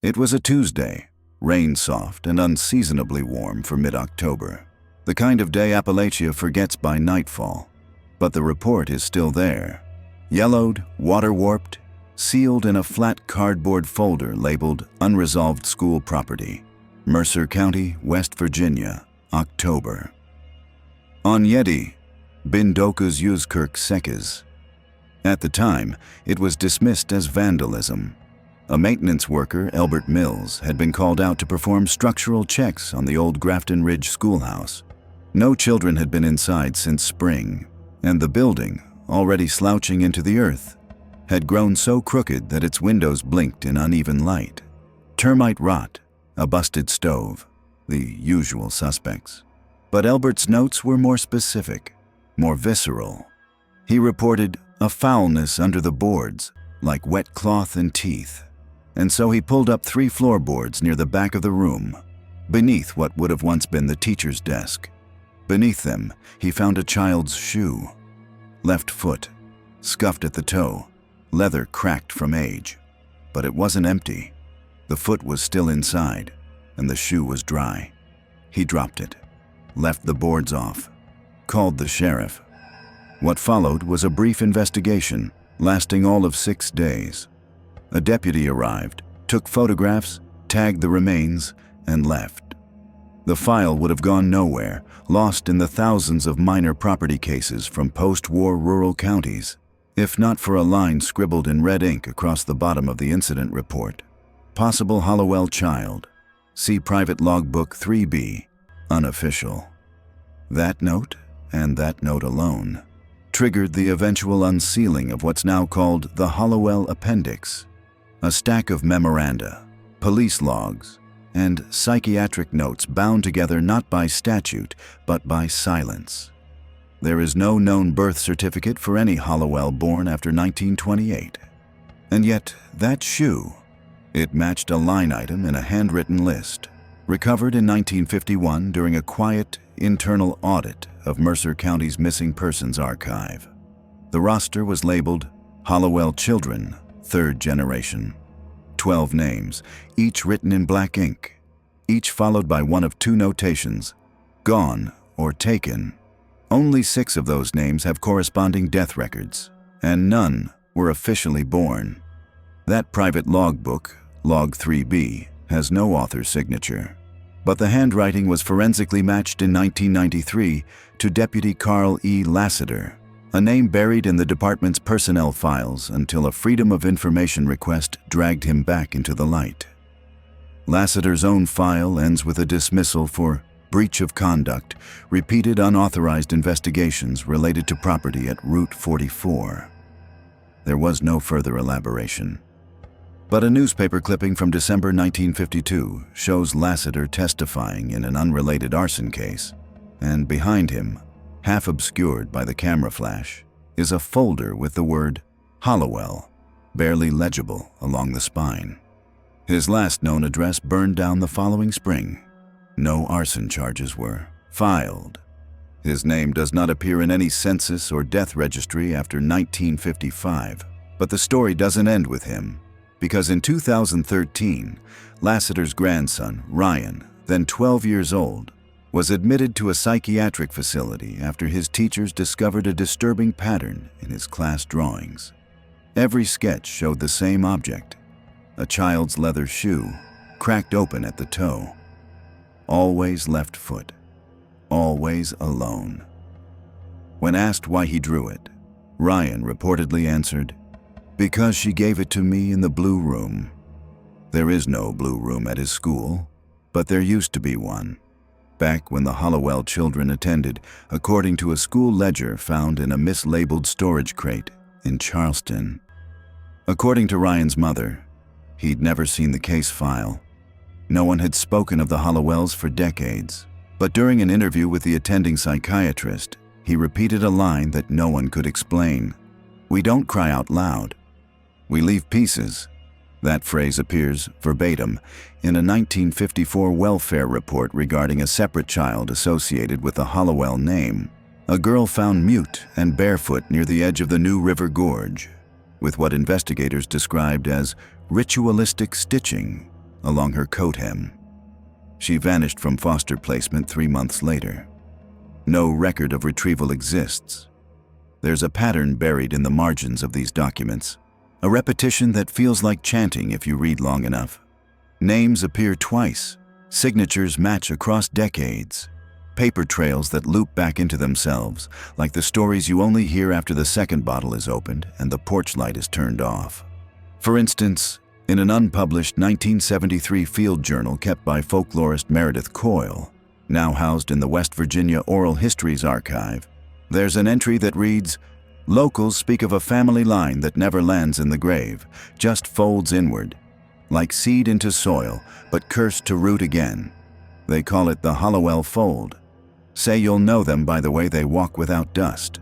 It was a Tuesday, rain-soft and unseasonably warm for mid-October. The kind of day Appalachia forgets by nightfall. But the report is still there. Yellowed, water-warped, sealed in a flat cardboard folder labeled Unresolved School Property, Mercer County, West Virginia, October. Onyedi, Bindokus Yuzkirk Sekes. At the time, it was dismissed as vandalism. A maintenance worker, Elbert Mills, had been called out to perform structural checks on the old Grafton Ridge schoolhouse. No children had been inside since spring, and the building, already slouching into the earth, had grown so crooked that its windows blinked in uneven light. Termite rot, a busted stove, the usual suspects. But Elbert's notes were more specific, more visceral. He reported a foulness under the boards, like wet cloth and teeth. And so he pulled up 3 floorboards near the back of the room, beneath what would have once been the teacher's desk. Beneath them, he found a child's shoe. Left foot, scuffed at the toe, leather cracked from age. But it wasn't empty. The foot was still inside, and the shoe was dry. He dropped it, left the boards off, called the sheriff. What followed was a brief investigation, lasting all of 6 days. A deputy arrived, took photographs, tagged the remains, and left. The file would have gone nowhere, lost in the thousands of minor property cases from post-war rural counties, if not for a line scribbled in red ink across the bottom of the incident report. Possible Hollowell child. See Private Logbook 3B, unofficial. That note, and that note alone, triggered the eventual unsealing of what's now called the Hollowell Appendix, a stack of memoranda, police logs, and psychiatric notes bound together not by statute, but by silence. There is no known birth certificate for any Hollowell born after 1928. And yet, that shoe, it matched a line item in a handwritten list, recovered in 1951 during a quiet, internal audit of Mercer County's Missing Persons Archive. The roster was labeled Hollowell Children, 3rd generation. 12 names, each written in black ink, each followed by one of 2 notations, gone or taken. Only 6 of those names have corresponding death records, and none were officially born. That private logbook, Log 3B, has no author's signature. But the handwriting was forensically matched in 1993 to Deputy Carl E. Lassiter, a name buried in the department's personnel files until a Freedom of Information request dragged him back into the light. Lassiter's own file ends with a dismissal for breach of conduct, repeated unauthorized investigations related to property at Route 44. There was no further elaboration. But a newspaper clipping from December 1952 shows Lassiter testifying in an unrelated arson case, and behind him, half obscured by the camera flash, is a folder with the word Hollowell, barely legible along the spine. His last known address burned down the following spring. No arson charges were filed. His name does not appear in any census or death registry after 1955, but the story doesn't end with him, because in 2013, Lassiter's grandson, Ryan, then 12 years old, was admitted to a psychiatric facility after his teachers discovered a disturbing pattern in his class drawings. Every sketch showed the same object, a child's leather shoe, cracked open at the toe. Always left foot, always alone. When asked why he drew it, Ryan reportedly answered, "Because she gave it to me in the blue room." There is no blue room at his school, but there used to be one, back when the Hollowell children attended, according to a school ledger found in a mislabeled storage crate in Charleston. According to Ryan's mother, he'd never seen the case file. No one had spoken of the Hollowells for decades, but during an interview with the attending psychiatrist, he repeated a line that no one could explain. "We don't cry out loud. We leave pieces." That phrase appears verbatim in a 1954 welfare report regarding a separate child associated with the Hollowell name, a girl found mute and barefoot near the edge of the New River Gorge, with what investigators described as ritualistic stitching along her coat hem. She vanished from foster placement 3 months later. No record of retrieval exists. There's a pattern buried in the margins of these documents, a repetition that feels like chanting if you read long enough. Names appear twice, signatures match across decades, paper trails that loop back into themselves, like the stories you only hear after the second bottle is opened and the porch light is turned off. For instance, in an unpublished 1973 field journal kept by folklorist Meredith Coyle, now housed in the West Virginia Oral Histories Archive, there's an entry that reads, "Locals speak of a family line that never lands in the grave, just folds inward, like seed into soil, but cursed to root again. They call it the Hollowell Fold. Say you'll know them by the way they walk without dust."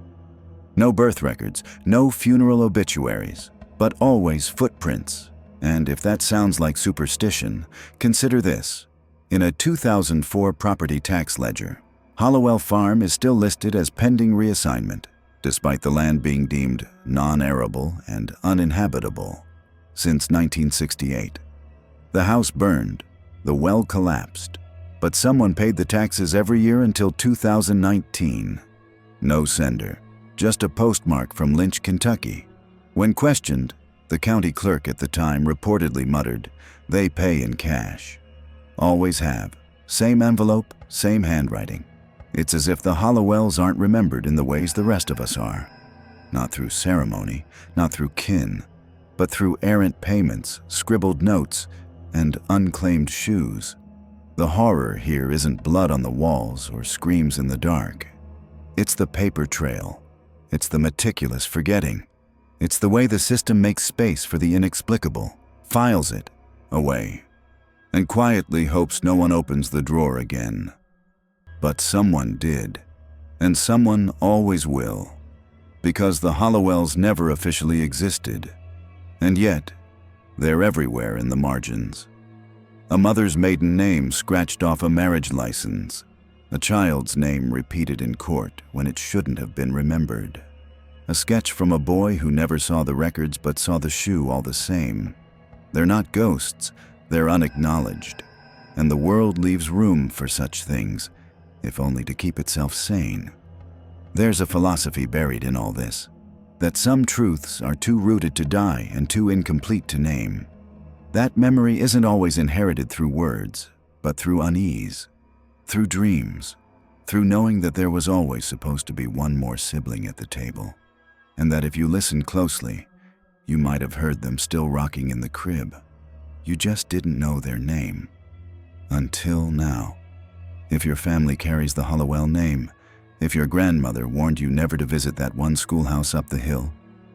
No birth records, no funeral obituaries, but always footprints. And if that sounds like superstition, consider this. In a 2004 property tax ledger, Hollowell Farm is still listed as pending reassignment, despite the land being deemed non-arable and uninhabitable since 1968. The house burned, the well collapsed, but someone paid the taxes every year until 2019. No sender, just a postmark from Lynch, Kentucky. When questioned, the county clerk at the time reportedly muttered, "They pay in cash." Always have. Same envelope, same handwriting. It's as if the Hollowells aren't remembered in the ways the rest of us are. Not through ceremony, not through kin, but through errant payments, scribbled notes, and unclaimed shoes. The horror here isn't blood on the walls or screams in the dark. It's the paper trail. It's the meticulous forgetting. It's the way the system makes space for the inexplicable, files it away, and quietly hopes no one opens the drawer again. But someone did, and someone always will, because the Hollowells never officially existed, and yet they're everywhere in the margins. A mother's maiden name scratched off a marriage license, a child's name repeated in court when it shouldn't have been remembered, a sketch from a boy who never saw the records but saw the shoe all the same. They're not ghosts, they're unacknowledged, and the world leaves room for such things, if only to keep itself sane. There's a philosophy buried in all this, that some truths are too rooted to die and too incomplete to name. That memory isn't always inherited through words, but through unease, through dreams, through knowing that there was always supposed to be one more sibling at the table, and that if you listened closely, you might have heard them still rocking in the crib. You just didn't know their name. Until now. If your family carries the Hollowell name, if your grandmother warned you never to visit that one schoolhouse up the hill,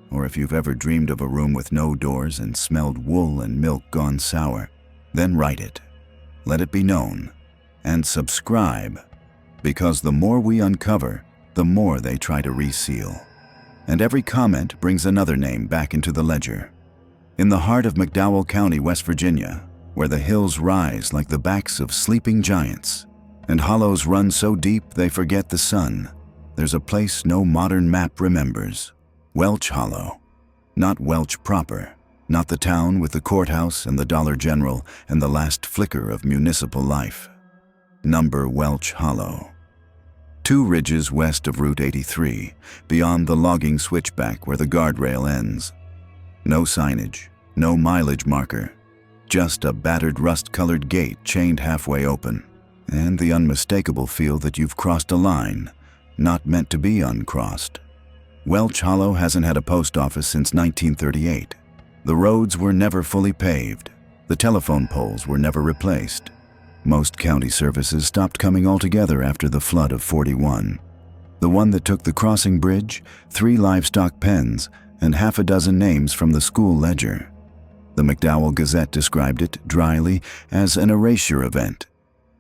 or if you've ever dreamed of a room with no doors and smelled wool and milk gone sour, then write it. Let it be known. And subscribe, because the more we uncover, the more they try to reseal. And every comment brings another name back into the ledger. In the heart of McDowell County, West Virginia, where the hills rise like the backs of sleeping giants, and hollows run so deep they forget the sun, there's a place no modern map remembers. Welch Hollow. Not Welch proper, not the town with the courthouse and the Dollar General and the last flicker of municipal life. Number Welch Hollow. 2 ridges west of Route 83, beyond the logging switchback where the guardrail ends. No signage, no mileage marker, just a battered rust-colored gate chained halfway open, and the unmistakable feel that you've crossed a line, not meant to be uncrossed. Welch Hollow hasn't had a post office since 1938. The roads were never fully paved. The telephone poles were never replaced. Most county services stopped coming altogether after the flood of '41. The one that took the crossing bridge, 3 livestock pens, and half a dozen names from the school ledger. The McDowell Gazette described it, dryly, as an erasure event.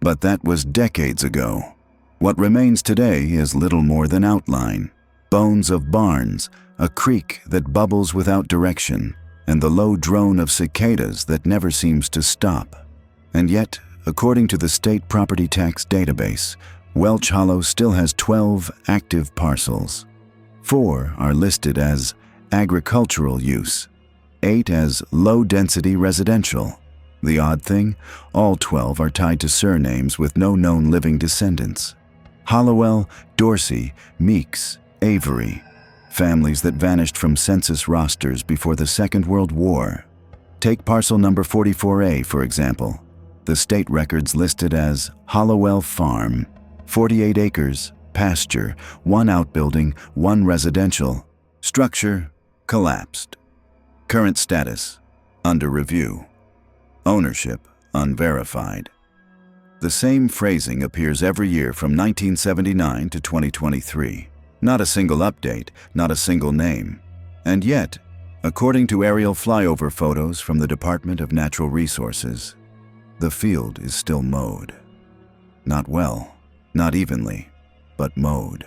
But that was decades ago. What remains today is little more than outline. Bones of barns, a creek that bubbles without direction, and the low drone of cicadas that never seems to stop. And yet, according to the state property tax database, Welch Hollow still has 12 active parcels. 4 are listed as agricultural use, 8 as low-density residential, The odd thing, all 12 are tied to surnames with no known living descendants. Hollowell, Dorsey, Meeks, Avery, families that vanished from census rosters before the Second World War. Take parcel number 44A, for example. The state records listed as Hollowell Farm, 48 acres, pasture, 1 outbuilding, 1 residential. Structure, collapsed. Current status, under review. Ownership, unverified. The same phrasing appears every year from 1979 to 2023. Not a single update, not a single name. And yet, according to aerial flyover photos from the Department of Natural Resources, the field is still mowed. Not well, not evenly, but mowed.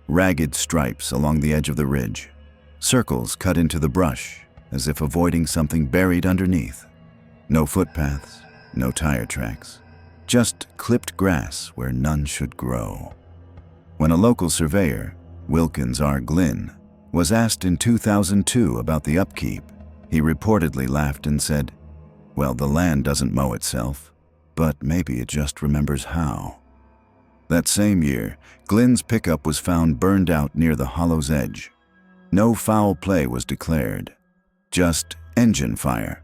Ragged stripes along the edge of the ridge, circles cut into the brush as if avoiding something buried underneath. No footpaths, no tire tracks, just clipped grass where none should grow. When a local surveyor, Wilkins R. Glynn, was asked in 2002 about the upkeep, he reportedly laughed and said, "Well, the land doesn't mow itself, but maybe it just remembers how." That same year, Glynn's pickup was found burned out near the hollow's edge. No foul play was declared, just engine fire.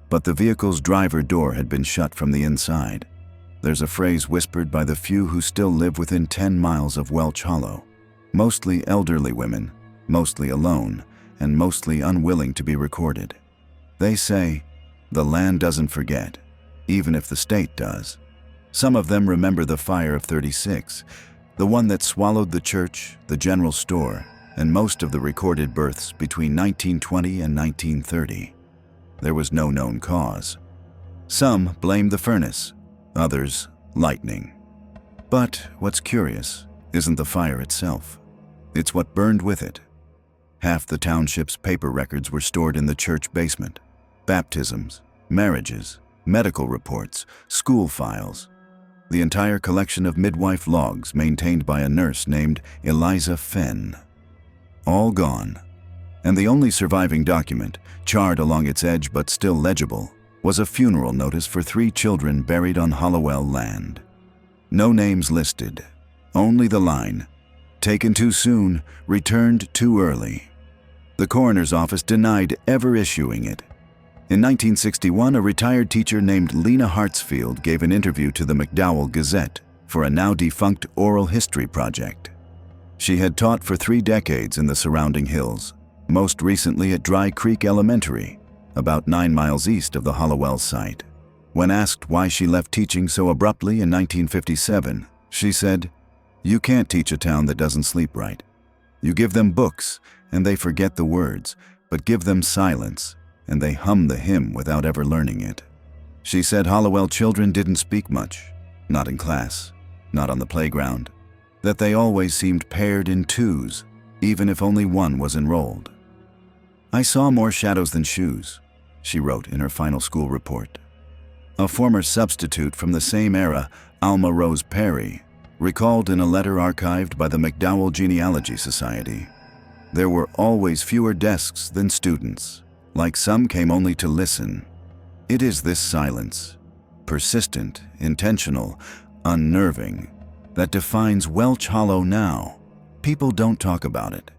But the vehicle's driver door had been shut from the inside. There's a phrase whispered by the few who still live within 10 miles of Welch Hollow. Mostly elderly women, mostly alone, and mostly unwilling to be recorded. They say, the land doesn't forget, even if the state does. Some of them remember the fire of '36, the one that swallowed the church, the general store, and most of the recorded births between 1920 and 1930. There was no known cause. Some blamed the furnace, others lightning. But what's curious isn't the fire itself. It's what burned with it. Half the township's paper records were stored in the church basement. Baptisms, marriages, medical reports, school files. The entire collection of midwife logs maintained by a nurse named Eliza Fenn. All gone. And the only surviving document, charred along its edge but still legible, was a funeral notice for 3 children buried on Hollowell land. No names listed, only the line, "Taken too soon, returned too early." The coroner's office denied ever issuing it. In 1961, a retired teacher named Lena Hartsfield gave an interview to the McDowell Gazette for a now-defunct oral history project. She had taught for 3 decades in the surrounding hills, most recently at Dry Creek Elementary, about 9 miles east of the Hollowell site. When asked why she left teaching so abruptly in 1957, she said, "You can't teach a town that doesn't sleep right. You give them books, and they forget the words, but give them silence, and they hum the hymn without ever learning it." She said Hollowell children didn't speak much, not in class, not on the playground, that they always seemed paired in twos, even if only one was enrolled. "I saw more shadows than shoes," she wrote in her final school report. A former substitute from the same era, Alma Rose Perry, recalled in a letter archived by the McDowell Genealogy Society, "There were always fewer desks than students, like some came only to listen. It is this silence, persistent, intentional, unnerving, that defines Welch Hollow now. People don't talk about it.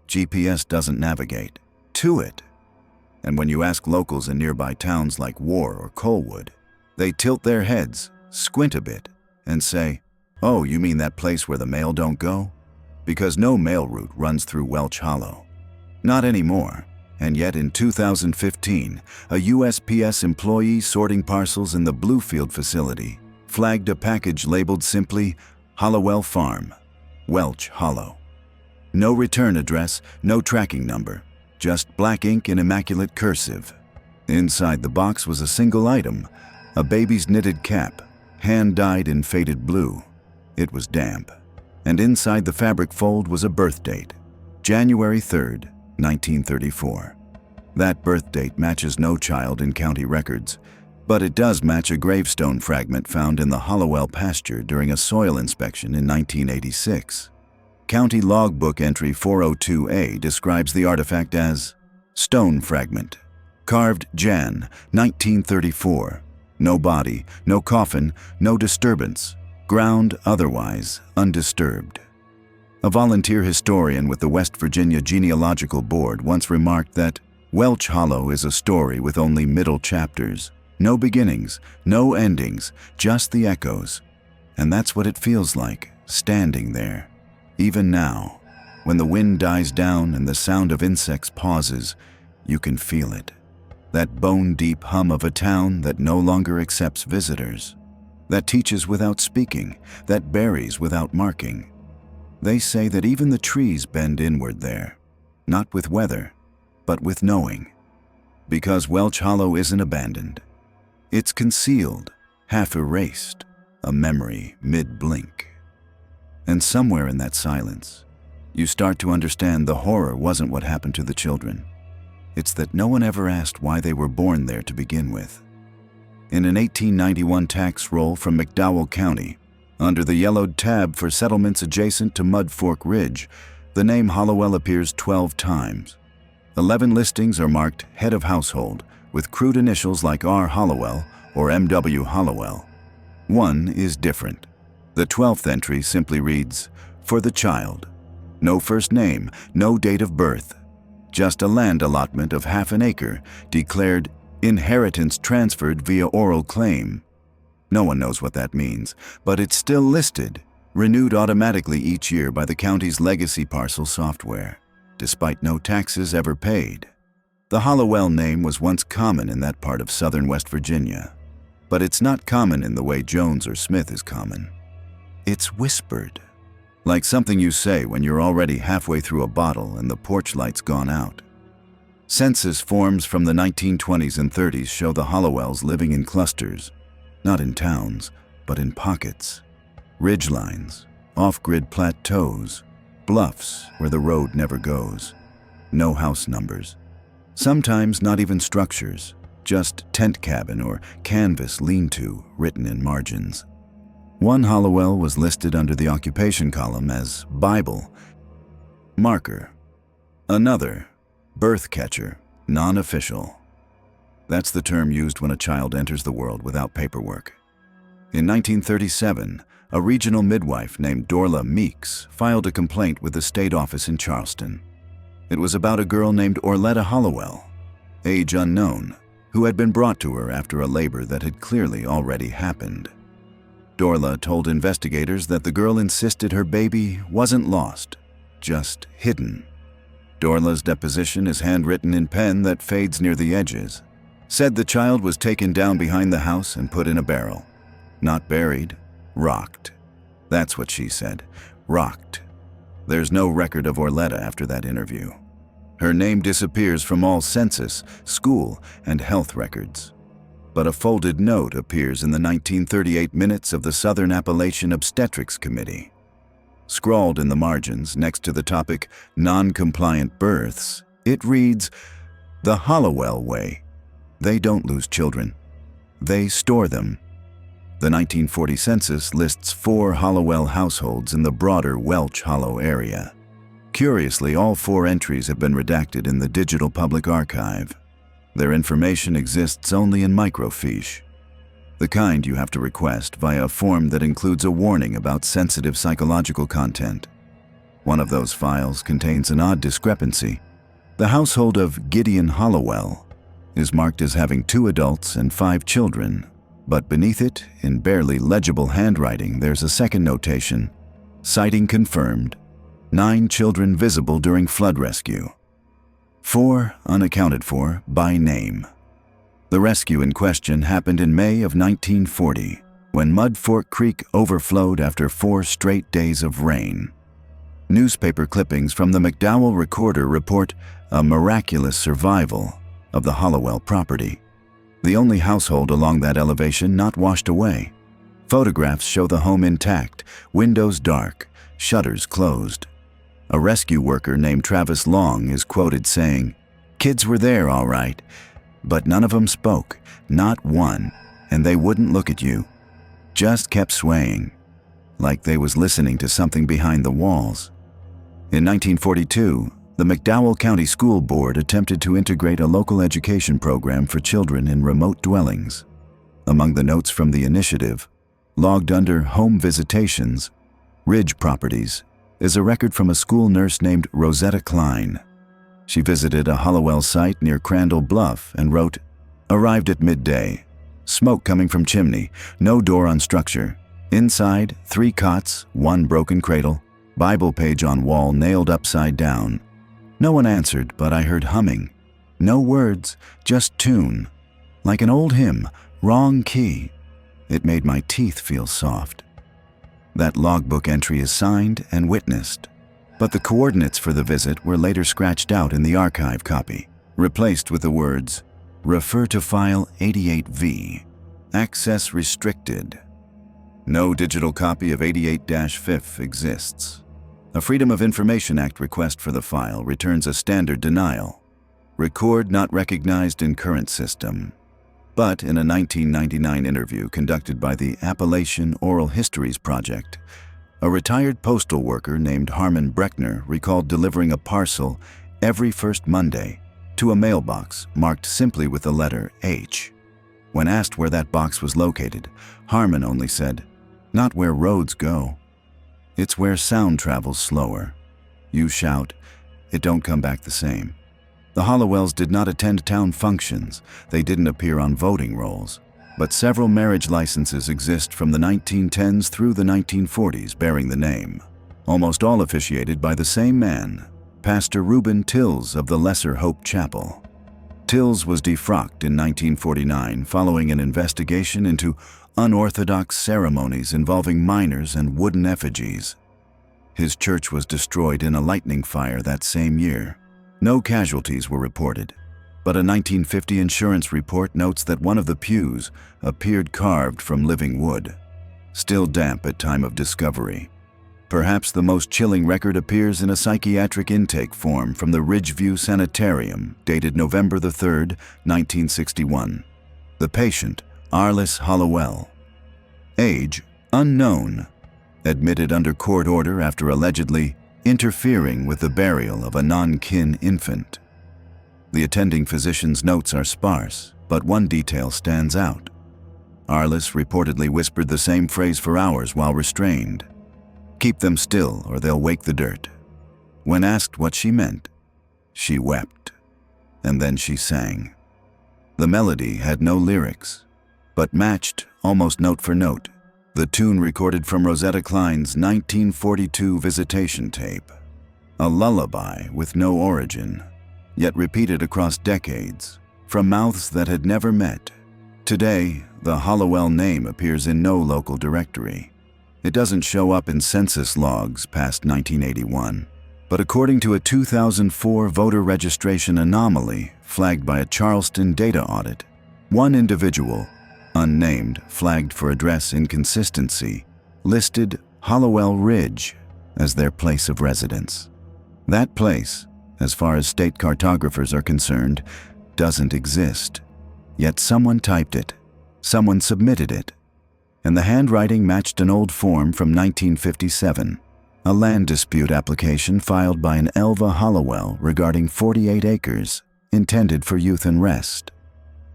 GPS doesn't navigate to it. And when you ask locals in nearby towns like War or Colwood, they tilt their heads, squint a bit, and say, 'Oh, you mean that place where the mail don't go?' Because no mail route runs through Welch Hollow. Not anymore. And yet in 2015, a USPS employee sorting parcels in the Bluefield facility flagged a package labeled simply Hollowell Farm, Welch Hollow. No return address, no tracking number, just black ink in immaculate cursive. Inside the box was a single item, a baby's knitted cap, hand-dyed in faded blue. It was damp. And inside the fabric fold was a birth date, January 3rd, 1934. That birth date matches no child in county records, but it does match a gravestone fragment found in the Hollowell pasture during a soil inspection in 1986. County Logbook entry 402A describes the artifact as stone fragment, Carved Jan, 1934. No body, no coffin, no disturbance. Ground otherwise undisturbed. A volunteer historian with the West Virginia Genealogical Board once remarked that Welch Hollow is a story with only middle chapters. No beginnings, no endings, just the echoes. And that's what it feels like, standing there. Even now, when the wind dies down and the sound of insects pauses, you can feel it. That bone-deep hum of a town that no longer accepts visitors. That teaches without speaking, that buries without marking. They say that even the trees bend inward there, not with weather, but with knowing. Because Welch Hollow isn't abandoned. It's concealed, half erased, a memory mid-blink. And somewhere in that silence, you start to understand the horror wasn't what happened to the children. It's that no one ever asked why they were born there to begin with. In an 1891 tax roll from McDowell County, under the yellowed tab for settlements adjacent to Mud Fork Ridge, the name Hollowell appears 12 times. 11 listings are marked head of household, with crude initials like R. Hollowell or M.W. Hollowell. One is different. The 12th entry simply reads, "For the child." No first name, no date of birth. Just a land allotment of half an acre, declared inheritance transferred via oral claim. No one knows what that means, but it's still listed, renewed automatically each year by the county's legacy parcel software, despite no taxes ever paid. The Hollowell name was once common in that part of southern West Virginia, but it's not common in the way Jones or Smith is common. It's whispered, like something you say when you're already halfway through a bottle and the porch light's gone out. Census forms from the 1920s and 30s show the Hollowells living in clusters, not in towns, but in pockets. Ridgelines, off-grid plateaus, bluffs where the road never goes. No house numbers. Sometimes not even structures, just tent cabin or canvas lean-to written in margins. One Hollowell was listed under the occupation column as Bible, marker. Another, birth catcher, non-official. That's the term used when a child enters the world without paperwork. In 1937, a regional midwife named Dorla Meeks filed a complaint with the state office in Charleston. It was about a girl named Orletta Hollowell, age unknown, who had been brought to her after a labor that had clearly already happened. Dorla told investigators that the girl insisted her baby wasn't lost, just hidden. Dorla's deposition is handwritten in pen that fades near the edges. Said the child was taken down behind the house and put in a barrel. Not buried, rocked. That's what she said, rocked. There's no record of Orletta after that interview. Her name disappears from all census, school, and health records. But a folded note appears in the 1938 minutes of the Southern Appalachian Obstetrics Committee. Scrawled in the margins next to the topic, non-compliant births, it reads, "The Hollowell way. They don't lose children. They store them." The 1940 census lists 4 Hollowell households in the broader Welch Hollow area. Curiously, all 4 entries have been redacted in the Digital Public Archive. Their information exists only in microfiche, the kind you have to request via a form that includes a warning about sensitive psychological content. One of those files contains an odd discrepancy. The household of Gideon Hollowell is marked as having 2 adults and 5 children, but beneath it, in barely legible handwriting, there's a second notation, sighting confirmed, 9 children visible during flood rescue. 4 unaccounted for by name. The rescue in question happened in May of 1940, when Mud Fork Creek overflowed after 4 straight days of rain. Newspaper clippings from the McDowell Recorder report a miraculous survival of the Hollowell property, the only household along that elevation not washed away. Photographs show the home intact, windows dark, shutters closed. A rescue worker named Travis Long is quoted saying, "Kids were there all right, but none of them spoke, not one, and they wouldn't look at you. Just kept swaying, like they was listening to something behind the walls." In 1942, The McDowell County School Board attempted to integrate a local education program for children in remote dwellings. Among the notes from the initiative, logged under Home Visitations, Ridge Properties, is a record from a school nurse named Rosetta Klein. She visited a Hollowell site near Crandall Bluff and wrote, "Arrived at midday. Smoke coming from chimney, no door on structure. Inside, 3 cots, 1 broken cradle, Bible page on wall nailed upside down. No one answered, but I heard humming. No words, just tune. Like an old hymn, wrong key. It made my teeth feel soft." That logbook entry is signed and witnessed, but the coordinates for the visit were later scratched out in the archive copy, replaced with the words, "Refer to file 88V. Access restricted." No digital copy of 88-FIF exists. A Freedom of Information Act request for the file returns a standard denial. Record not recognized in current system. But in a 1999 interview conducted by the Appalachian Oral Histories Project, a retired postal worker named Harmon Breckner recalled delivering a parcel every first Monday to a mailbox marked simply with the letter H. When asked where that box was located, Harmon only said, "Not where roads go. It's where sound travels slower. You shout, it don't come back the same." The Hollowells did not attend town functions. They didn't appear on voting rolls. But several marriage licenses exist from the 1910s through the 1940s bearing the name, almost all officiated by the same man, Pastor Reuben Tills of the Lesser Hope Chapel. Tills was defrocked in 1949 following an investigation into unorthodox ceremonies involving minors and wooden effigies. His church was destroyed in a lightning fire that same year. No casualties were reported, but a 1950 insurance report notes that one of the pews appeared carved from living wood, still damp at time of discovery. Perhaps the most chilling record appears in a psychiatric intake form from the Ridgeview Sanitarium, dated November 3, 1961. The patient, Arliss Hollowell. Age, unknown. Admitted under court order after allegedly interfering with the burial of a non-kin infant. The attending physician's notes are sparse, but one detail stands out. Arliss reportedly whispered the same phrase for hours while restrained. "Keep them still or they'll wake the dirt." When asked what she meant, she wept, and then she sang. The melody had no lyrics, but matched, almost note for note, the tune recorded from Rosetta Klein's 1942 visitation tape. A lullaby with no origin, yet repeated across decades, from mouths that had never met. Today, the Hollowell name appears in no local directory. It doesn't show up in census logs past 1981, but according to a 2004 voter registration anomaly flagged by a Charleston data audit, one individual, unnamed, flagged for address inconsistency, listed Hollowell Ridge as their place of residence. That place, as far as state cartographers are concerned, doesn't exist. Yet someone typed it, someone submitted it, and the handwriting matched an old form from 1957, a land dispute application filed by an Elva Hollowell regarding 48 acres intended for youth and rest.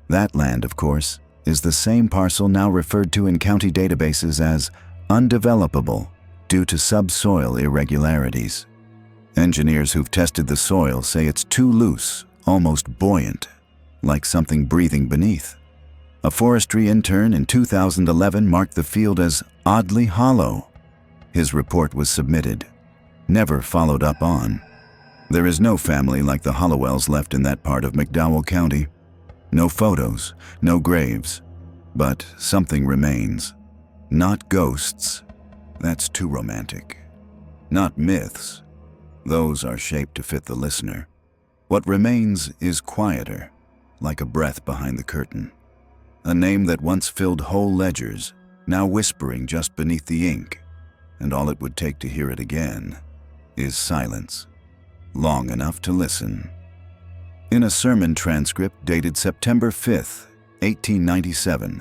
That land, of course, is the same parcel now referred to in county databases as undevelopable due to subsoil irregularities. Engineers who've tested the soil say it's too loose, almost buoyant, like something breathing beneath. A forestry intern in 2011 marked the field as oddly hollow. His report was submitted, never followed up on. There is no family like the Hollowells left in that part of McDowell County. No photos, no graves, but something remains. Not ghosts, that's too romantic. Not myths, those are shaped to fit the listener. What remains is quieter, like a breath behind the curtain. A name that once filled whole ledgers, now whispering just beneath the ink, and all it would take to hear it again is silence, long enough to listen. In a sermon transcript dated September 5, 1897,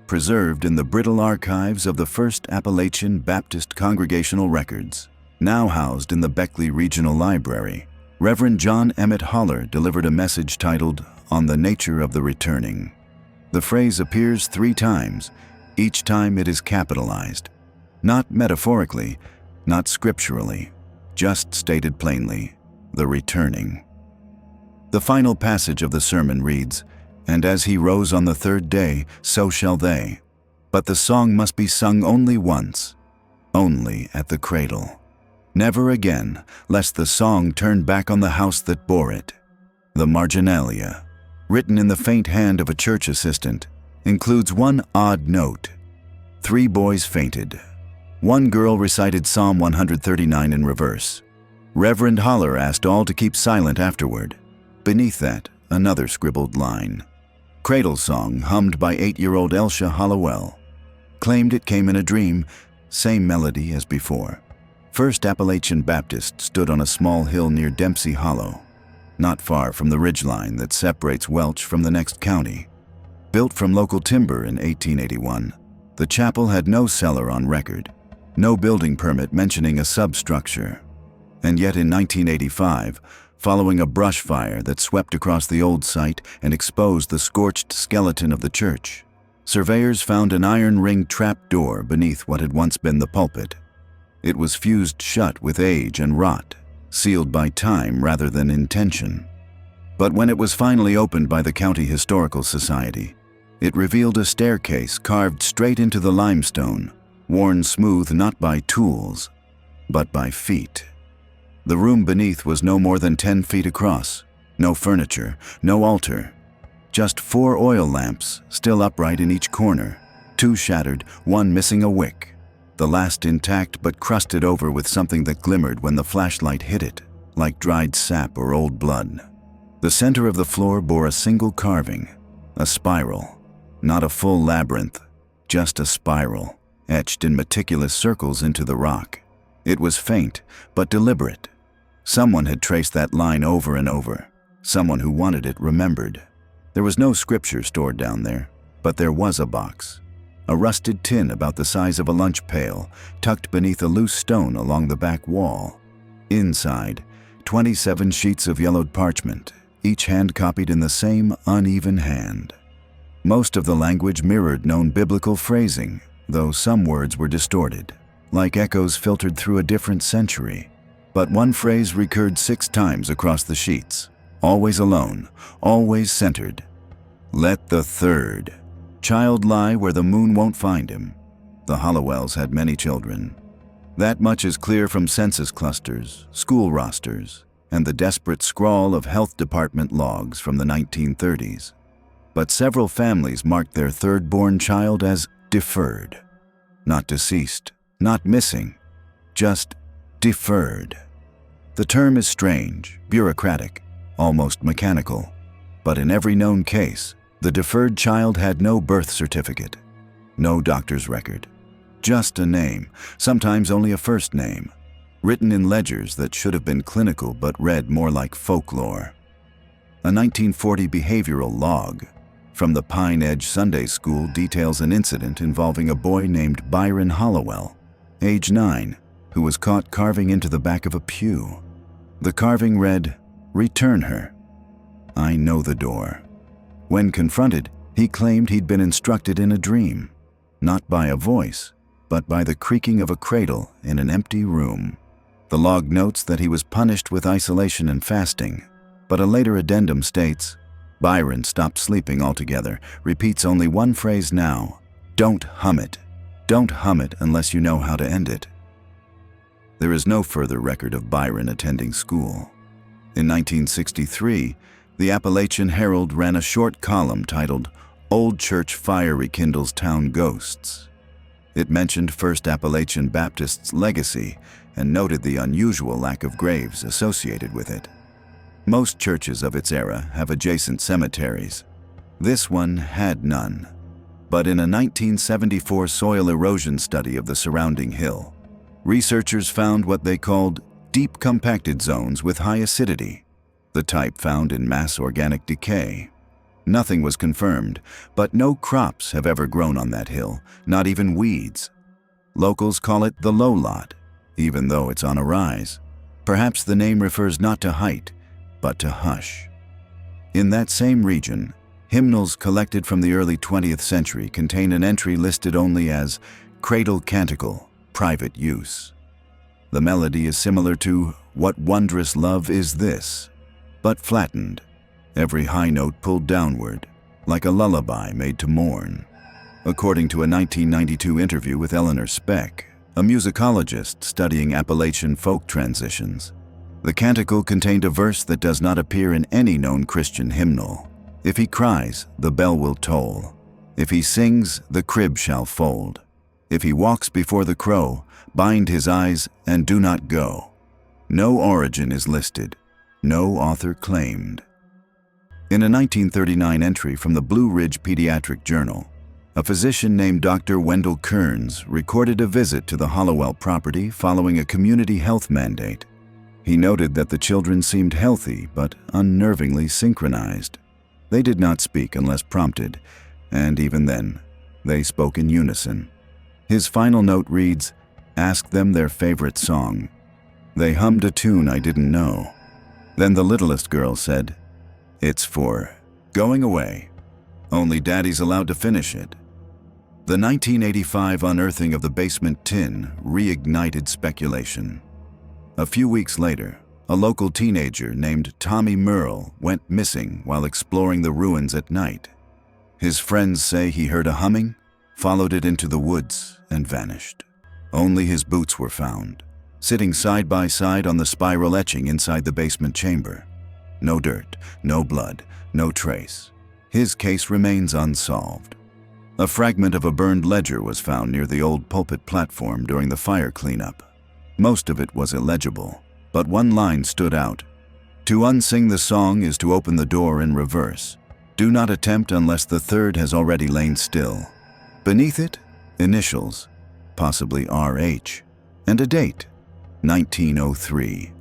preserved in the brittle archives of the First Appalachian Baptist Congregational Records, now housed in the Beckley Regional Library, Reverend John Emmett Holler delivered a message titled, "On the Nature of the Returning." The phrase appears 3 times. Each time it is capitalized. Not metaphorically, not scripturally, just stated plainly, the returning. The final passage of the sermon reads, "And as he rose on the 3rd day, so shall they." But the song must be sung only once, only at the cradle. Never again, lest the song turn back on the house that bore it. The marginalia, written in the faint hand of a church assistant, includes one odd note. 3 boys fainted. 1 girl recited Psalm 139 in reverse. Reverend Holler asked all to keep silent afterward. Beneath that, another scribbled line. Cradle song hummed by 8-year-old Elsha Hollowell. Claimed it came in a dream, same melody as before. First Appalachian Baptist stood on a small hill near Dempsey Hollow, not far from the ridgeline that separates Welch from the next county. Built from local timber in 1881, the chapel had no cellar on record, no building permit mentioning a substructure. And yet in 1985, following a brush fire that swept across the old site and exposed the scorched skeleton of the church, surveyors found an iron ring trap door beneath what had once been the pulpit. It was fused shut with age and rot, sealed by time rather than intention. But when it was finally opened by the County Historical Society, it revealed a staircase carved straight into the limestone, worn smooth not by tools, but by feet. The room beneath was no more than 10 feet across, no furniture, no altar, just 4 oil lamps still upright in each corner, 2 shattered, 1 missing a wick. The last intact but crusted over with something that glimmered when the flashlight hit it, like dried sap or old blood. The center of the floor bore a single carving, a spiral, not a full labyrinth, just a spiral, etched in meticulous circles into the rock. It was faint, but deliberate. Someone had traced that line over and over. Someone who wanted it remembered. There was no scripture stored down there, but there was a box. A rusted tin about the size of a lunch pail, tucked beneath a loose stone along the back wall. Inside, 27 sheets of yellowed parchment, each hand-copied in the same uneven hand. Most of the language mirrored known biblical phrasing, though some words were distorted, like echoes filtered through a different century. But one phrase recurred 6 times across the sheets, always alone, always centered. "Let the 3rd child lie where the moon won't find him." The Hollowells had many children. That much is clear from census clusters, school rosters, and the desperate scrawl of health department logs from the 1930s. But several families marked their 3rd-born child as deferred. Not deceased, not missing, just deferred. The term is strange, bureaucratic, almost mechanical, but in every known case, the deferred child had no birth certificate, no doctor's record, just a name, sometimes only a first name, written in ledgers that should have been clinical but read more like folklore. A 1940 behavioral log from the Pine Edge Sunday School details an incident involving a boy named Byron Hollowell, age 9, who was caught carving into the back of a pew. The carving read, "Return her. I know the door." When confronted, he claimed he'd been instructed in a dream, not by a voice, but by the creaking of a cradle in an empty room. The log notes that he was punished with isolation and fasting, but a later addendum states, Byron stopped sleeping altogether, repeats only one phrase now, "Don't hum it. Don't hum it unless you know how to end it." There is no further record of Byron attending school. In 1963, the Appalachian Herald ran a short column titled, "Old Church Fire Rekindles Town Ghosts." It mentioned First Appalachian Baptist's legacy and noted the unusual lack of graves associated with it. Most churches of its era have adjacent cemeteries. This one had none. But in a 1974 soil erosion study of the surrounding hill, researchers found what they called deep compacted zones with high acidity, the type found in mass organic decay. Nothing was confirmed, but no crops have ever grown on that hill, not even weeds. Locals call it the low lot, even though it's on a rise. Perhaps the name refers not to height, but to hush. In that same region, hymnals collected from the early 20th century contain an entry listed only as Cradle Canticle, Private Use. The melody is similar to What Wondrous Love Is This, but flattened, every high note pulled downward, like a lullaby made to mourn. According to a 1992 interview with Eleanor Speck, a musicologist studying Appalachian folk transitions, the canticle contained a verse that does not appear in any known Christian hymnal. If he cries, the bell will toll. If he sings, the crib shall fold. If he walks before the crow, bind his eyes and do not go. No origin is listed, no author claimed. In a 1939 entry from the Blue Ridge Pediatric Journal, a physician named Dr. Wendell Kearns recorded a visit to the Hollowell property following a community health mandate. He noted that the children seemed healthy but unnervingly synchronized. They did not speak unless prompted, and even then, they spoke in unison. His final note reads, "Ask them their favorite song." They hummed a tune I didn't know. Then the littlest girl said, "It's for going away. Only Daddy's allowed to finish it." The 1985 unearthing of the basement tin reignited speculation. A few weeks later, a local teenager named Tommy Merle went missing while exploring the ruins at night. His friends say he heard a humming, followed it into the woods, and vanished. Only his boots were found, sitting side by side on the spiral etching inside the basement chamber. No dirt, no blood, no trace. His case remains unsolved. A fragment of a burned ledger was found near the old pulpit platform during the fire cleanup. Most of it was illegible, but one line stood out. "To unsing the song is to open the door in reverse. Do not attempt unless the third has already lain still." Beneath it, initials, possibly RH, and a date, 1903.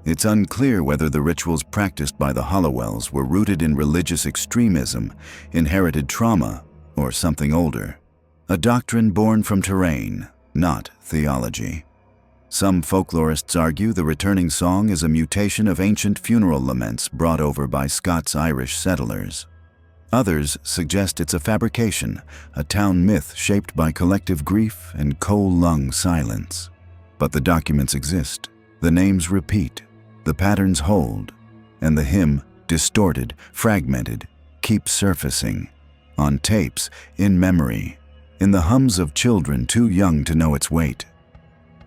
It's unclear whether the rituals practiced by the Hollowells were rooted in religious extremism, inherited trauma, or something older. A doctrine born from terrain, not theology. Some folklorists argue the returning song is a mutation of ancient funeral laments brought over by Scots-Irish settlers. Others suggest it's a fabrication, a town myth shaped by collective grief and coal-lung silence. But the documents exist, the names repeat, the patterns hold, and the hymn, distorted, fragmented, keeps surfacing. On tapes, in memory, in the hums of children too young to know its weight.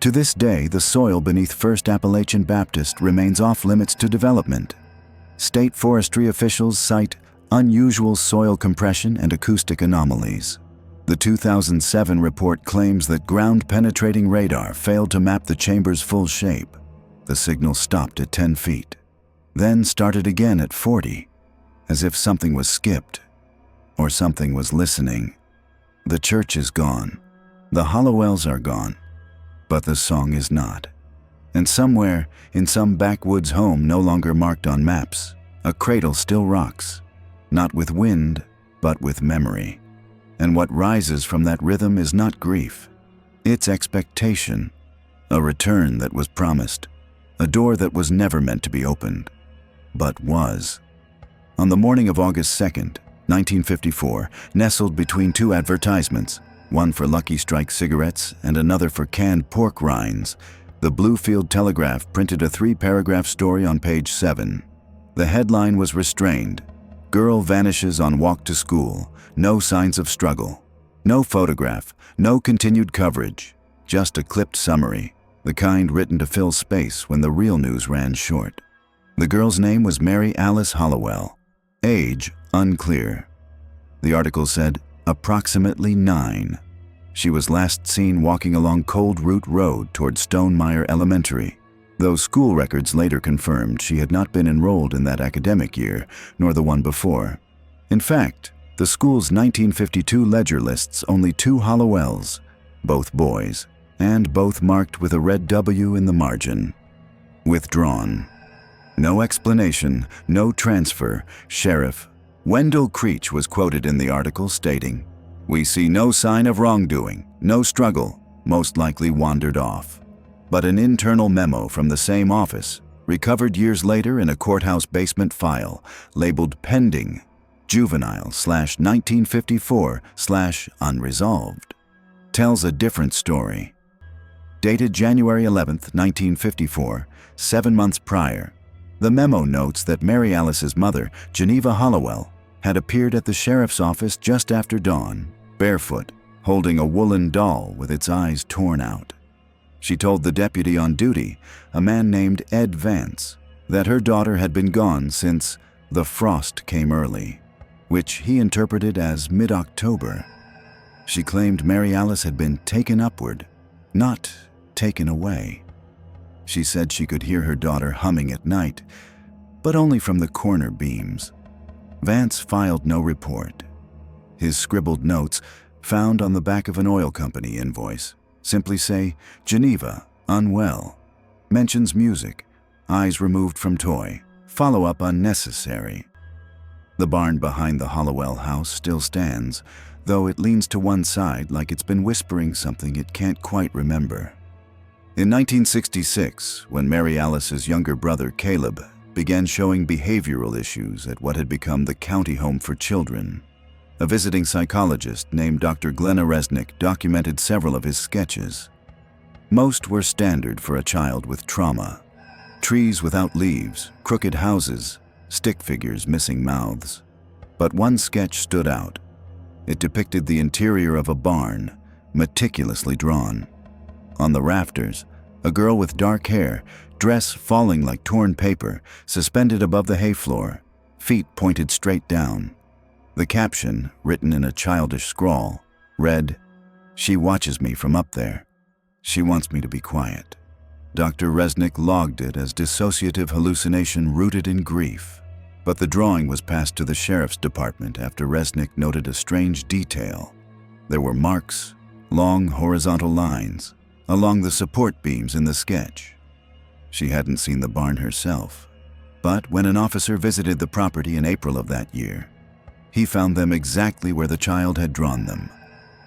To this day, the soil beneath First Appalachian Baptist remains off-limits to development. State forestry officials cite unusual soil compression and acoustic anomalies. The 2007 report claims that ground-penetrating radar failed to map the chamber's full shape. The signal stopped at 10 feet, then started again at 40, as if something was skipped, or something was listening. The church is gone. The Hollowells are gone. But the song is not. And somewhere, in some backwoods home no longer marked on maps, a cradle still rocks, not with wind, but with memory. And what rises from that rhythm is not grief. It's expectation, a return that was promised, a door that was never meant to be opened, but was. On the morning of August 2nd, 1954, nestled between two advertisements, one for Lucky Strike cigarettes and another for canned pork rinds, the Bluefield Telegraph printed a 3-paragraph story on page 7. The headline was restrained. Girl vanishes on walk to school. No signs of struggle. No photograph. No continued coverage. Just a clipped summary, the kind written to fill space when the real news ran short. The girl's name was Mary Alice Hollowell. Age unclear. The article said, approximately 9. She was last seen walking along Cold Root Road toward Stonemeyer Elementary, though school records later confirmed she had not been enrolled in that academic year, nor the one before. In fact, the school's 1952 ledger lists only 2 Hollowells, both boys, and both marked with a red W in the margin. Withdrawn. No explanation, no transfer. Sheriff Wendell Creech was quoted in the article stating, "We see no sign of wrongdoing, no struggle, most likely wandered off." but an internal memo from the same office, recovered years later in a courthouse basement file labeled pending juvenile/1954/unresolved, tells a different story. Dated January 11, 1954, 7 months prior, the memo notes that Mary Alice's mother, Geneva Hollowell, had appeared at the sheriff's office just after dawn, barefoot, holding a woolen doll with its eyes torn out. She told the deputy on duty, a man named Ed Vance, that her daughter had been gone since the frost came early, which he interpreted as mid-October. She claimed Mary Alice had been taken upward, not taken away. She said she could hear her daughter humming at night, but only from the corner beams. Vance filed no report. His scribbled notes, found on the back of an oil company invoice, simply say, Geneva, unwell. Mentions music, eyes removed from toy, follow-up unnecessary. The barn behind the Hollowell house still stands, though it leans to one side like it's been whispering something it can't quite remember. In 1966, when Mary Alice's younger brother Caleb began showing behavioral issues at what had become the county home for children, a visiting psychologist named Dr. Glenna Resnick documented several of his sketches. Most were standard for a child with trauma. Trees without leaves, crooked houses, stick figures missing mouths. But one sketch stood out. It depicted the interior of a barn, meticulously drawn. On the rafters, a girl with dark hair, dress falling like torn paper, suspended above the hay floor, feet pointed straight down. The caption, written in a childish scrawl, read, "She watches me from up there. She wants me to be quiet." Dr. Resnick logged it as dissociative hallucination rooted in grief, but the drawing was passed to the sheriff's department after Resnick noted a strange detail. There were marks, long horizontal lines, along the support beams in the sketch. She hadn't seen the barn herself, but when an officer visited the property in April of that year, he found them exactly where the child had drawn them.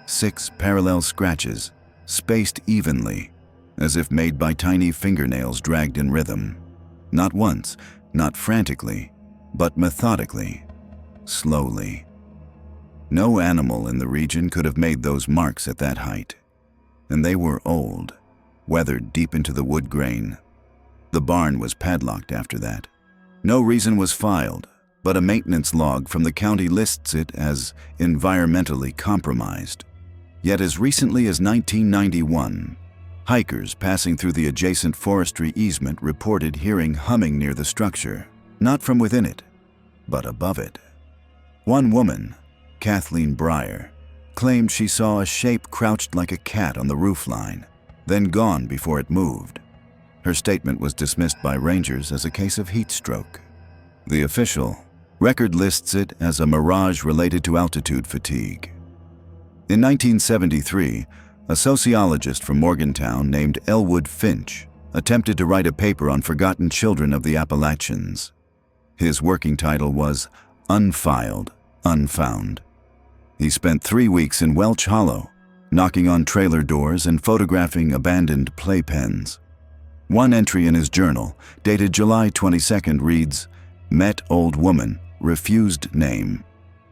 6 parallel scratches, spaced evenly, as if made by tiny fingernails dragged in rhythm. Not once, not frantically, but methodically, slowly. No animal in the region could have made those marks at that height. And they were old, weathered deep into the wood grain. The barn was padlocked after that. No reason was filed, but a maintenance log from the county lists it as environmentally compromised. Yet as recently as 1991, hikers passing through the adjacent forestry easement reported hearing humming near the structure, not from within it, but above it. One woman, Kathleen Breyer, claimed she saw a shape crouched like a cat on the roofline, then gone before it moved. Her statement was dismissed by rangers as a case of heat stroke. The official record lists it as a mirage related to altitude fatigue. In 1973, a sociologist from Morgantown named Elwood Finch attempted to write a paper on forgotten children of the Appalachians. His working title was Unfiled, Unfound. He spent 3 weeks in Welch Hollow, knocking on trailer doors and photographing abandoned playpens. One entry in his journal, dated July 22nd, reads, "Met old woman, refused name.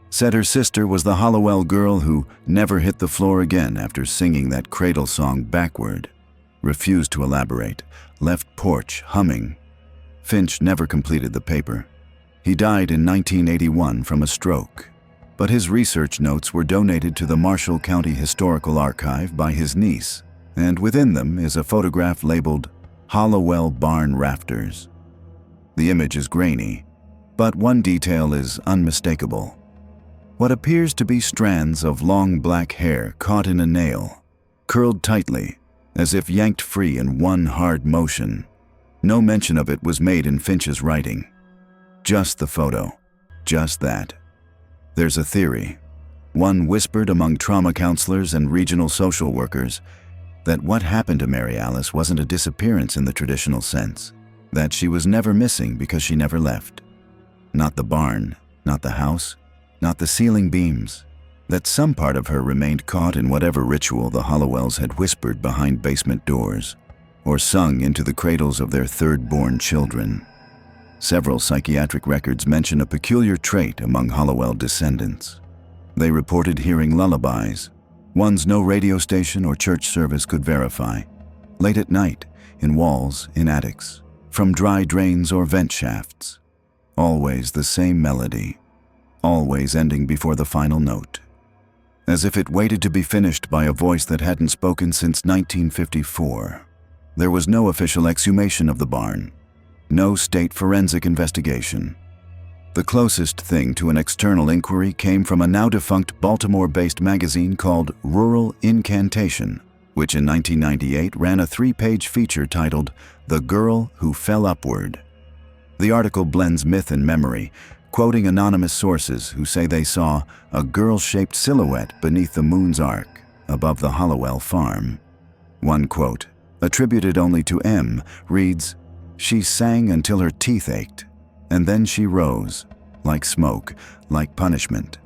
Said her sister was the Hollowell girl who never hit the floor again after singing that cradle song backward. Refused to elaborate, left porch humming." Finch never completed the paper. He died in 1981 from a stroke, but his research notes were donated to the Marshall County Historical Archive by his niece, and within them is a photograph labeled Hollowell Barn Rafters. The image is grainy, but one detail is unmistakable. What appears to be strands of long black hair caught in a nail, curled tightly, as if yanked free in one hard motion. No mention of it was made in Finch's writing. Just the photo, just that. There's a theory, one whispered among trauma counselors and regional social workers, that what happened to Mary Alice wasn't a disappearance in the traditional sense, that she was never missing because she never left. Not the barn, not the house, not the ceiling beams, that some part of her remained caught in whatever ritual the Hollowells had whispered behind basement doors, or sung into the cradles of their third-born children. Several psychiatric records mention a peculiar trait among Hollowell descendants. They reported hearing lullabies, ones no radio station or church service could verify, late at night, in walls, in attics, from dry drains or vent shafts. Always the same melody, always ending before the final note, as if it waited to be finished by a voice that hadn't spoken since 1954. There was no official exhumation of the barn, no state forensic investigation. The closest thing to an external inquiry came from a now-defunct Baltimore-based magazine called Rural Incantation, which in 1998 ran a 3-page feature titled "The Girl Who Fell Upward." The article blends myth and memory, quoting anonymous sources who say they saw a girl-shaped silhouette beneath the moon's arc above the Hollowell farm. One quote, attributed only to M, reads, "She sang until her teeth ached, and then she rose, like smoke, like punishment."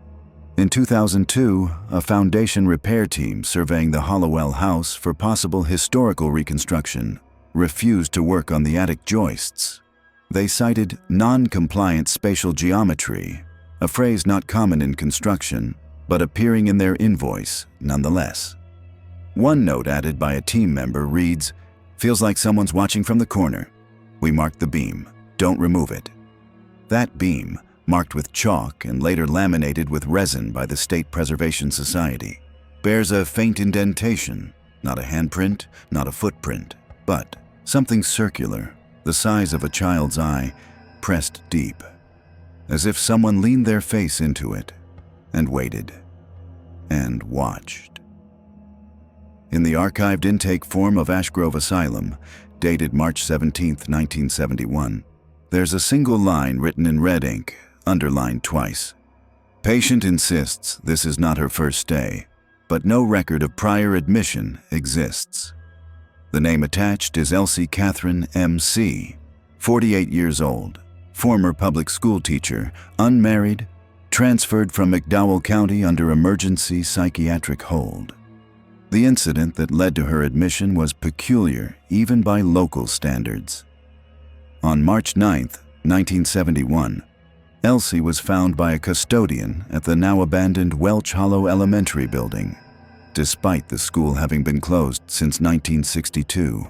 In 2002, a foundation repair team surveying the Hollowell house for possible historical reconstruction refused to work on the attic joists. They cited non-compliant spatial geometry, a phrase not common in construction, but appearing in their invoice nonetheless. One note added by a team member reads, "Feels like someone's watching from the corner. We marked the beam. Don't remove it." That beam, marked with chalk and later laminated with resin by the State Preservation Society, bears a faint indentation, not a handprint, not a footprint, but something circular, the size of a child's eye, pressed deep, as if someone leaned their face into it and waited and watched. In the archived intake form of Ashgrove Asylum, dated March 17, 1971, there's a single line written in red ink, underlined twice. Patient insists this is not her first stay, but no record of prior admission exists. The name attached is Elsie Catherine M.C., 48 years old, former public school teacher, unmarried, transferred from McDowell County under emergency psychiatric hold. The incident that led to her admission was peculiar even by local standards. On March 9, 1971, Elsie was found by a custodian at the now-abandoned Welch Hollow Elementary building, despite the school having been closed since 1962.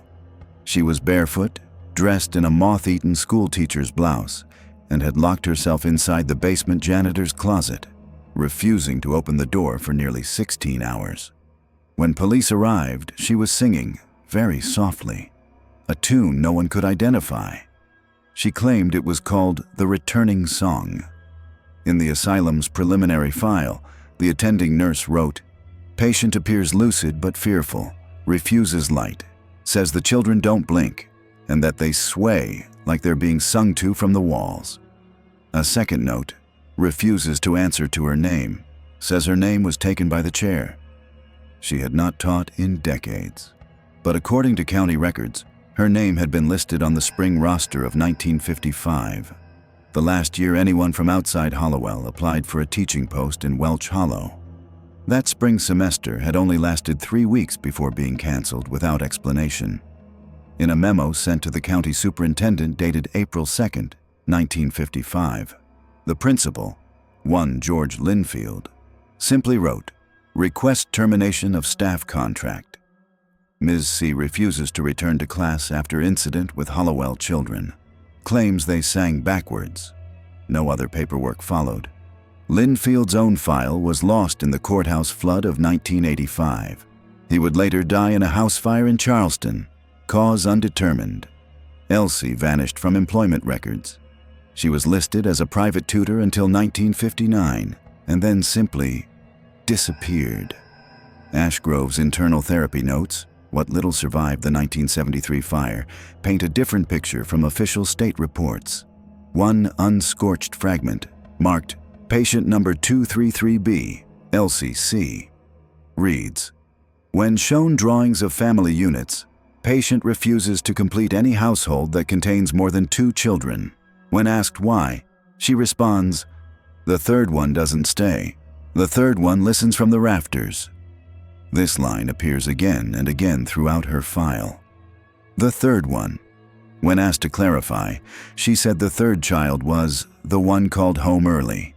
She was barefoot, dressed in a moth-eaten school teacher's blouse, and had locked herself inside the basement janitor's closet, refusing to open the door for nearly 16 hours. When police arrived, she was singing, very softly, a tune no one could identify. She claimed it was called the Returning Song. In the asylum's preliminary file, the attending nurse wrote, "Patient appears lucid but fearful, refuses light, says the children don't blink, and that they sway like they're being sung to from the walls." A second note, refuses to answer to her name, says her name was taken by the chair. She had not taught in decades, but according to county records, her name had been listed on the spring roster of 1955, the last year anyone from outside Hollowell applied for a teaching post in Welch Hollow. That spring semester had only lasted 3 weeks before being canceled without explanation. In a memo sent to the county superintendent dated April 2, 1955, the principal, one George Linfield, simply wrote, "Request termination of staff contract." Ms. C refuses to return to class after incident with Hollowell children, claims they sang backwards. No other paperwork followed. Linfield's own file was lost in the courthouse flood of 1985. He would later die in a house fire in Charleston, cause undetermined. Elsie vanished from employment records. She was listed as a private tutor until 1959, and then simply disappeared. Ashgrove's internal therapy notes, what little survived the 1973 fire, paint a different picture from official state reports. One unscorched fragment, marked Patient number 233B, Elsie C., reads, "When shown drawings of family units, patient refuses to complete any household that contains more than 2 children. When asked why, she responds, 'The third one doesn't stay. The third one listens from the rafters.'" This line appears again and again throughout her file. The third one. When asked to clarify, she said the third child was the one called home early,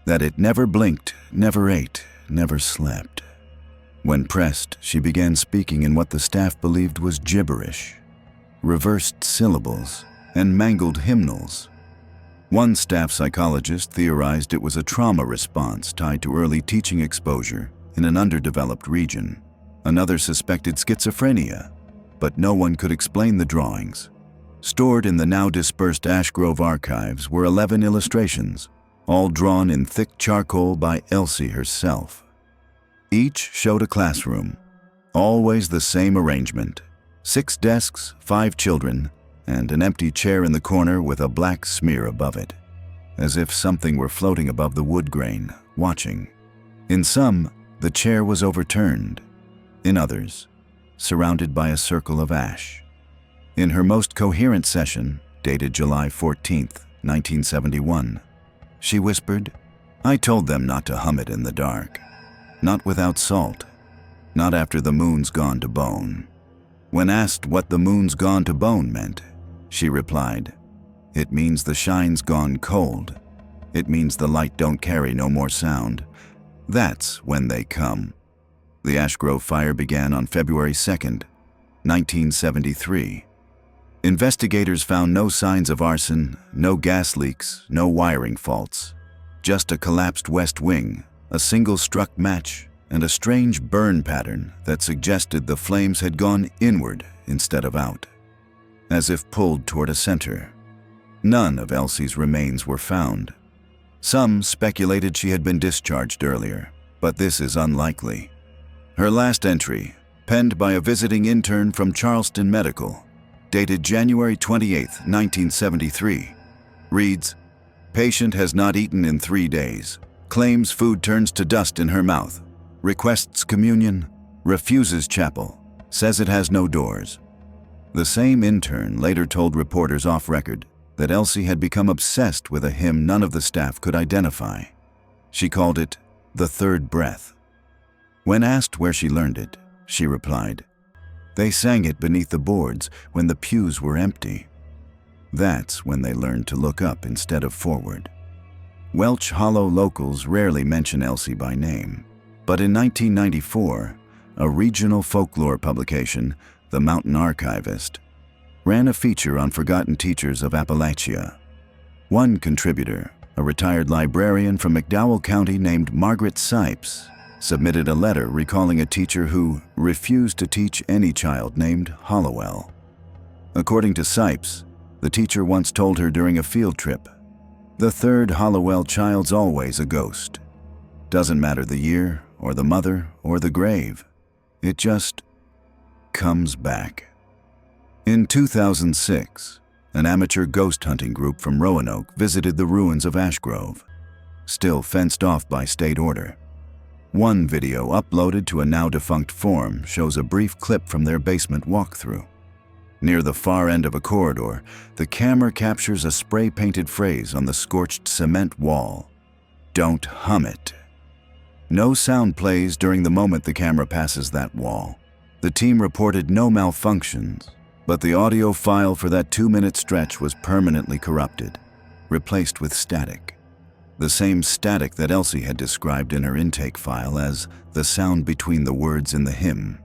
that it never blinked, never ate, never slept. When pressed, she began speaking in what the staff believed was gibberish, reversed syllables, and mangled hymnals. One staff psychologist theorized it was a trauma response tied to early teaching exposure in an underdeveloped region. Another suspected schizophrenia, but no one could explain the drawings. Stored in the now dispersed Ashgrove archives were 11 illustrations, all drawn in thick charcoal by Elsie herself. Each showed a classroom, always the same arrangement: 6 desks, 5 children, and an empty chair in the corner with a black smear above it, as if something were floating above the wood grain, watching. In some, the chair was overturned. In others, surrounded by a circle of ash. In her most coherent session, dated July 14, 1971, she whispered, "I told them not to hum it in the dark. Not without salt. Not after the moon's gone to bone." When asked what the moon's gone to bone meant, she replied, "It means the shine's gone cold. It means the light don't carry no more sound. That's when they come." The Ashgrove fire began on February 2, 1973. Investigators found no signs of arson, no gas leaks, no wiring faults. Just a collapsed west wing, a single struck match, and a strange burn pattern that suggested the flames had gone inward instead of out, as if pulled toward a center. None of Elsie's remains were found. Some speculated she had been discharged earlier, but this is unlikely. Her last entry, penned by a visiting intern from Charleston Medical, dated January 28, 1973, reads, "Patient has not eaten in 3 days. Claims food turns to dust in her mouth. Requests communion. Refuses chapel. Says it has no doors." The same intern later told reporters off record that Elsie had become obsessed with a hymn none of the staff could identify. She called it "The Third Breath." When asked where she learned it, she replied, "They sang it beneath the boards when the pews were empty." That's when they learned to look up instead of forward. Welch Hollow locals rarely mention Elsie by name, but in 1994, a regional folklore publication, The Mountain Archivist, ran a feature on forgotten teachers of Appalachia. One contributor, a retired librarian from McDowell County named Margaret Sipes, submitted a letter recalling a teacher who refused to teach any child named Hollowell. According to Sipes, the teacher once told her during a field trip, "The third Hollowell child's always a ghost. Doesn't matter the year, or the mother, or the grave. It just comes back." In 2006, an amateur ghost hunting group from Roanoke visited the ruins of Ashgrove, still fenced off by state order. One video uploaded to a now-defunct forum shows a brief clip from their basement walkthrough. Near the far end of a corridor, the camera captures a spray-painted phrase on the scorched cement wall: "Don't hum it." No sound plays during the moment the camera passes that wall. The team reported no malfunctions, but the audio file for that 2-minute stretch was permanently corrupted, replaced with static. The same static that Elsie had described in her intake file as the sound between the words in the hymn.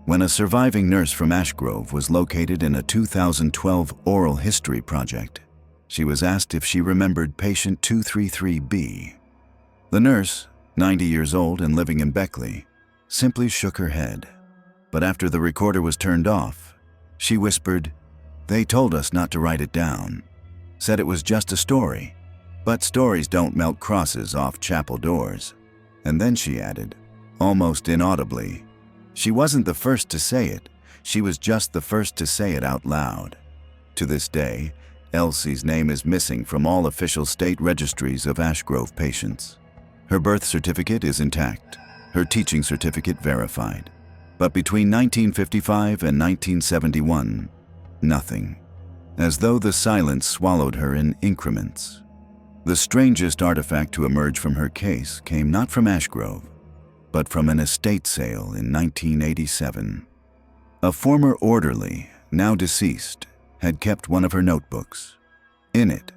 When a surviving nurse from Ashgrove was located in a 2012 oral history project, she was asked if she remembered patient 233B. The nurse, 90 years old and living in Beckley, simply shook her head. But after the recorder was turned off, she whispered, "They told us not to write it down. Said it was just a story. But stories don't melt crosses off chapel doors." And then she added, almost inaudibly, "She wasn't the first to say it. She was just the first to say it out loud." To this day, Elsie's name is missing from all official state registries of Ashgrove patients. Her birth certificate is intact, her teaching certificate verified. But between 1955 and 1971, nothing. As though the silence swallowed her in increments. The strangest artifact to emerge from her case came not from Ashgrove, but from an estate sale in 1987. A former orderly now deceased, had kept one of her notebooks. In it,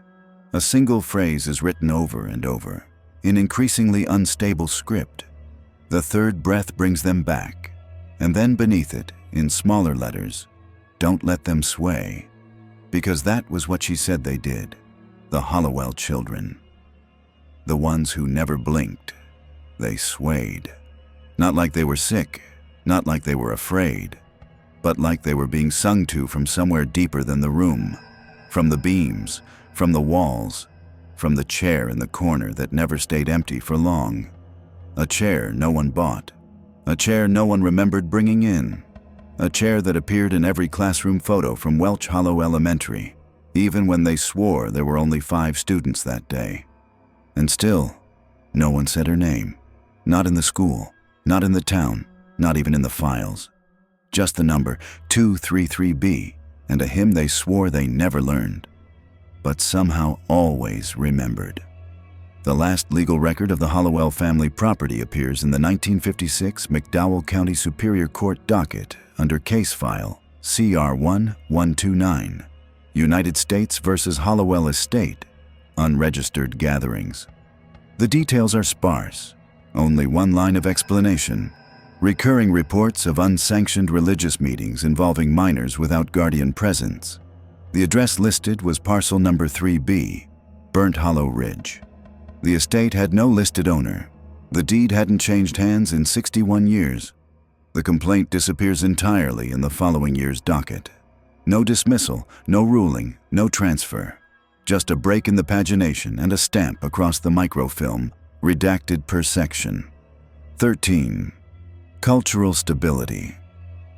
a single phrase is written over and over, in increasingly unstable script. The third breath brings them back, and then beneath it, in smaller letters, don't let them sway. Because that was what she said they did, the Hollowell children. The ones who never blinked, they swayed. Not like they were sick, not like they were afraid, but like they were being sung to from somewhere deeper than the room, from the beams, from the walls, from the chair in the corner that never stayed empty for long. A chair no one bought, a chair no one remembered bringing in, a chair that appeared in every classroom photo from Welch Hollow Elementary, even when they swore there were only 5 students that day. And still, no one said her name. Not in the school, not in the town, not even in the files. Just the number 233B and a hymn they swore they never learned, but somehow always remembered. The last legal record of the Hollowell family property appears in the 1956 McDowell County Superior Court docket under case file CR1129, United States versus Hollowell Estate, unregistered gatherings. The details are sparse, only one line of explanation: recurring reports of unsanctioned religious meetings involving minors without guardian presence. The address listed was parcel number 3B, Burnt Hollow Ridge. The estate had no listed owner. The deed hadn't changed hands in 61 years. The complaint disappears entirely in the following year's docket. No dismissal, no ruling, no transfer. Just a break in the pagination and a stamp across the microfilm, redacted per section. 13. Cultural stability.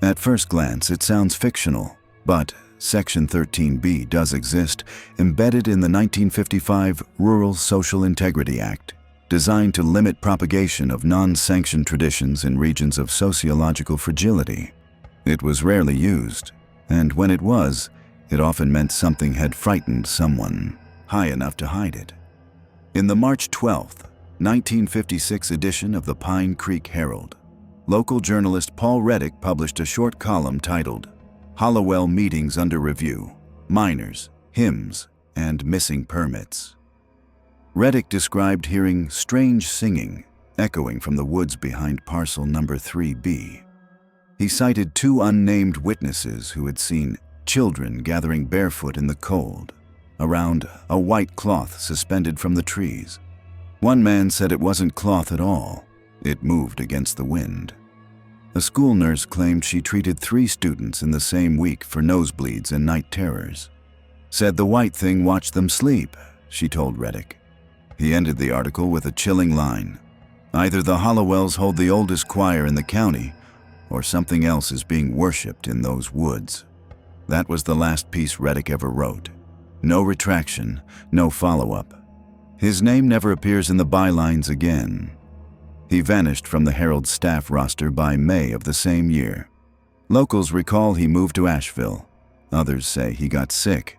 At first glance, it sounds fictional, but Section 13B does exist, embedded in the 1955 Rural Social Integrity Act, designed to limit propagation of non-sanctioned traditions in regions of sociological fragility. It was rarely used, and when it was, it often meant something had frightened someone high enough to hide it. In the March 12, 1956 edition of the Pine Creek Herald, local journalist Paul Reddick published a short column titled Hollowell Meetings Under Review, Minors, Hymns, and Missing Permits. Reddick described hearing strange singing echoing from the woods behind parcel number 3B. He cited 2 unnamed witnesses who had seen children gathering barefoot in the cold around a white cloth suspended from the trees. One man said it wasn't cloth at all, it moved against the wind. A school nurse claimed she treated 3 students in the same week for nosebleeds and night terrors. Said the white thing watched them sleep, she told Reddick. He ended the article with a chilling line: either the Hollowells hold the oldest choir in the county, or something else is being worshipped in those woods. That was the last piece Reddick ever wrote. No retraction, no follow-up. His name never appears in the bylines again. He vanished from the Herald's staff roster by May of the same year. Locals recall he moved to Asheville. Others say he got sick.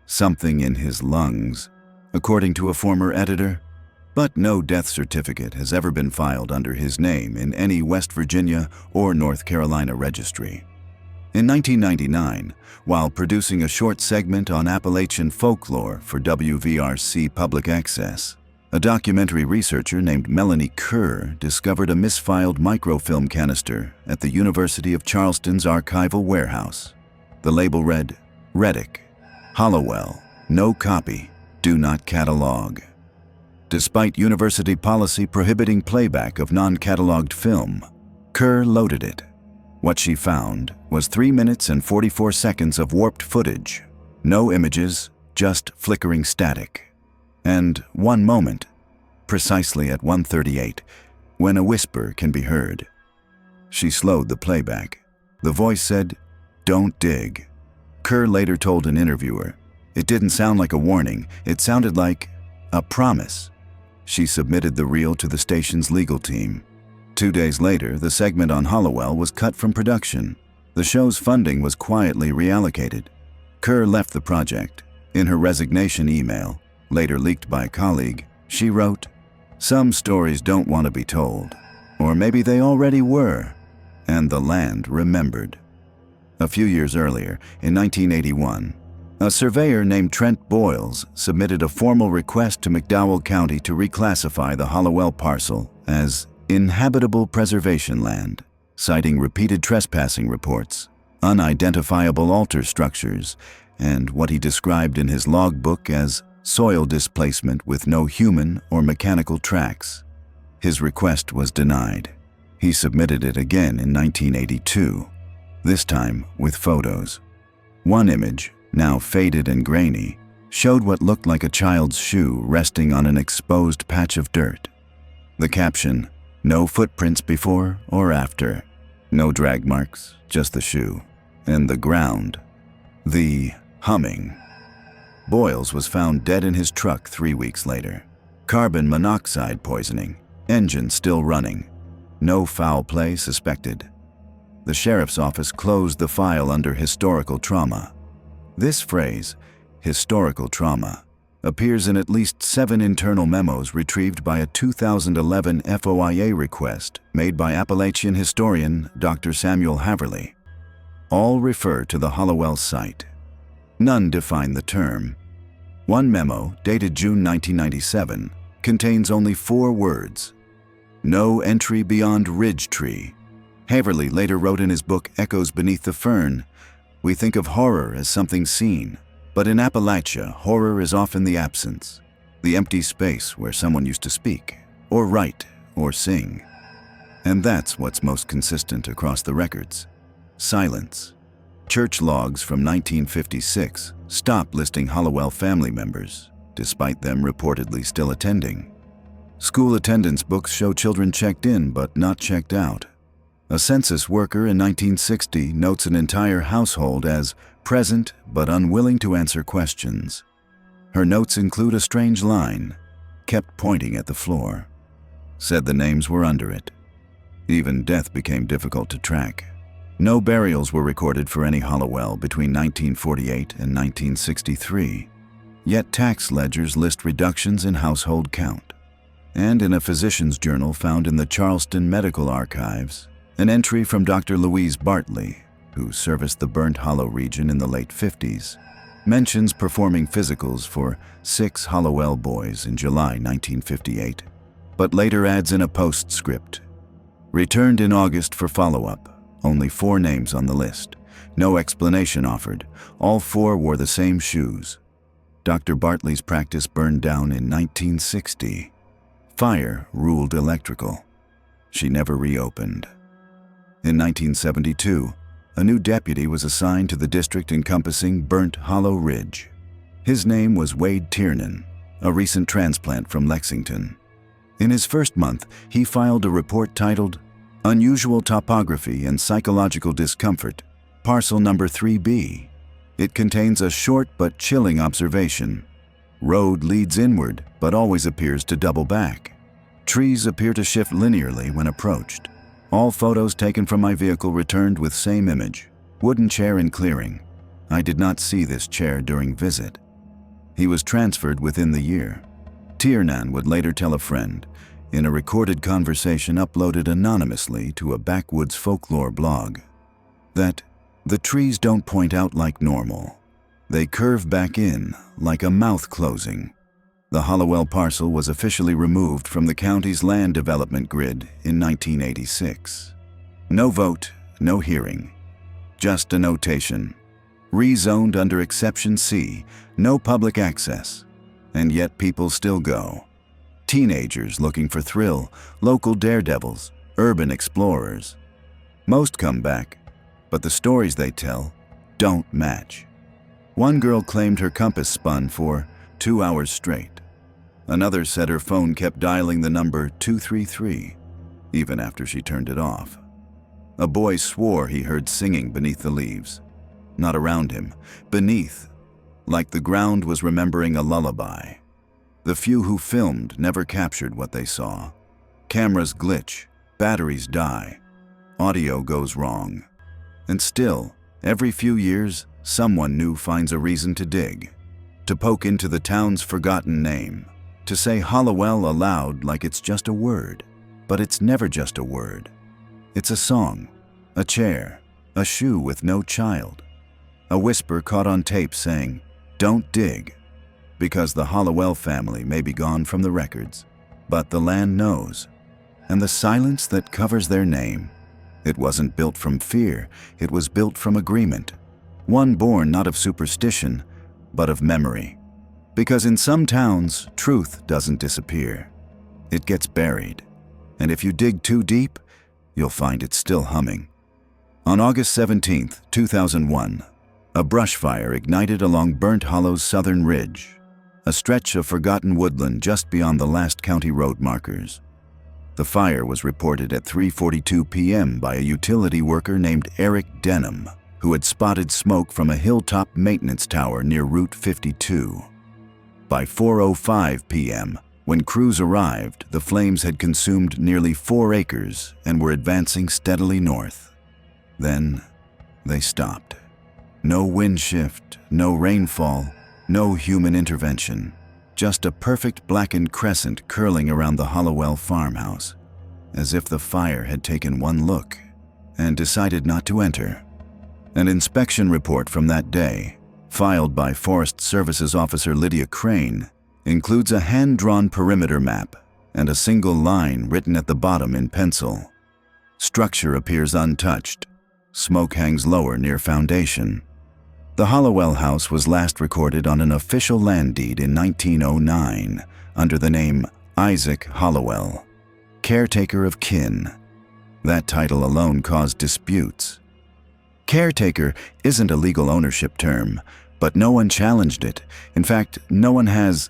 Something in his lungs, according to a former editor. But no death certificate has ever been filed under his name in any West Virginia or North Carolina registry. In 1999, while producing a short segment on Appalachian folklore for WVRC Public Access, a documentary researcher named Melanie Kerr discovered a misfiled microfilm canister at the University of Charleston's archival warehouse. The label read, Reddick, Hollowell, no copy, do not catalog. Despite university policy prohibiting playback of non-cataloged film, Kerr loaded it. What she found was 3 minutes and 44 seconds of warped footage. No images, just flickering static. And one moment, precisely at 1:38, when a whisper can be heard. She slowed the playback. The voice said, "Don't dig." Kerr later told an interviewer, "It didn't sound like a warning, it sounded like a promise." She submitted the reel to the station's legal team. 2 days later, the segment on Hollowell was cut from production. The show's funding was quietly reallocated. Kerr left the project. In her resignation email, later leaked by a colleague, she wrote, "Some stories don't want to be told, or maybe they already were, and the land remembered." A few years earlier, in 1981, a surveyor named Trent Boyles submitted a formal request to McDowell County to reclassify the Hollowell parcel as inhabitable preservation land, citing repeated trespassing reports, unidentifiable altar structures, and what he described in his logbook as soil displacement with no human or mechanical tracks. His request was denied. He submitted it again in 1982, this time with photos. One image, now faded and grainy, showed what looked like a child's shoe resting on an exposed patch of dirt. The caption, "No footprints before or after. No drag marks, just the shoe. And the ground. The humming." Boyles was found dead in his truck 3 weeks later. Carbon monoxide poisoning, engine still running. No foul play suspected. The sheriff's office closed the file under historical trauma. This phrase, historical trauma, appears in at least 7 internal memos retrieved by a 2011 FOIA request made by Appalachian historian Dr. Samuel Haverly. All refer to the Hollowell site. None define the term. One memo, dated June 1997, contains only 4 words: "No entry beyond Ridge Tree." Haverly later wrote in his book Echoes Beneath the Fern, "We think of horror as something seen, but in Appalachia, horror is often the absence, the empty space where someone used to speak, or write, or sing." And that's what's most consistent across the records. Silence. Church logs from 1956 stop listing Hollowell family members, despite them reportedly still attending. School attendance books show children checked in but not checked out. A census worker in 1960 notes an entire household as present but unwilling to answer questions. Her notes include a strange line, "Kept pointing at the floor." Said the names were under it. Even death became difficult to track. No burials were recorded for any Hollowell between 1948 and 1963. Yet tax ledgers list reductions in household count. And in a physician's journal found in the Charleston Medical Archives, an entry from Dr. Louise Bartley, who serviced the Burnt Hollow region in the late 50s, mentions performing physicals for 6 Hollowell boys in July 1958, but later adds in a postscript. Returned in August for follow-up. Only 4 names on the list. No explanation offered. All 4 wore the same shoes. Dr. Bartley's practice burned down in 1960. Fire ruled electrical. She never reopened. In 1972, a new deputy was assigned to the district encompassing Burnt Hollow Ridge. His name was Wade Tiernan, a recent transplant from Lexington. In his first month, he filed a report titled "Unusual Topography and Psychological Discomfort, Parcel Number 3B. It contains a short but chilling observation. Road leads inward, but always appears to double back. Trees appear to shift linearly when approached. All photos taken from my vehicle returned with same image. Wooden chair in clearing. I did not see this chair during visit." He was transferred within the year. Tiernan would later tell a friend, in a recorded conversation uploaded anonymously to a backwoods folklore blog, that the trees don't point out like normal. They curve back in, like a mouth closing. The Hollowell parcel was officially removed from the county's land development grid in 1986. No vote, no hearing. Just a notation. Rezoned under Exception C, no public access. And yet people still go. Teenagers looking for thrill, local daredevils, urban explorers. Most come back, but the stories they tell don't match. One girl claimed her compass spun for 2 hours straight. Another said her phone kept dialing the number 233, even after she turned it off. A boy swore he heard singing beneath the leaves. Not around him, beneath, like the ground was remembering a lullaby. The few who filmed never captured what they saw. Cameras glitch, batteries die, audio goes wrong. And still, every few years, someone new finds a reason to dig, to poke into the town's forgotten name, to say Hollowell aloud like it's just a word. But it's never just a word. It's a song, a chair, a shoe with no child, a whisper caught on tape saying, "Don't dig," because the Hollowell family may be gone from the records, but the land knows. And the silence that covers their name, it wasn't built from fear, it was built from agreement. One born not of superstition, but of memory. Because in some towns, truth doesn't disappear. It gets buried. And if you dig too deep, you'll find it still humming. On August 17, 2001, a brush fire ignited along Burnt Hollow's southern ridge, a stretch of forgotten woodland just beyond the last county road markers. The fire was reported at 3:42 p.m. by a utility worker named Eric Denham, who had spotted smoke from a hilltop maintenance tower near Route 52. By 4:05 p.m., when crews arrived, the flames had consumed nearly 4 acres and were advancing steadily north. Then they stopped. No wind shift, no rainfall, no human intervention. Just a perfect blackened crescent curling around the Hollowell farmhouse, as if the fire had taken one look and decided not to enter. An inspection report from that day, filed by Forest Services Officer Lydia Crane, includes a hand-drawn perimeter map and a single line written at the bottom in pencil. Structure appears untouched. Smoke hangs lower near foundation. The Hollowell house was last recorded on an official land deed in 1909 under the name Isaac Hollowell, caretaker of kin. That title alone caused disputes. Caretaker isn't a legal ownership term, but no one challenged it. In fact, no one has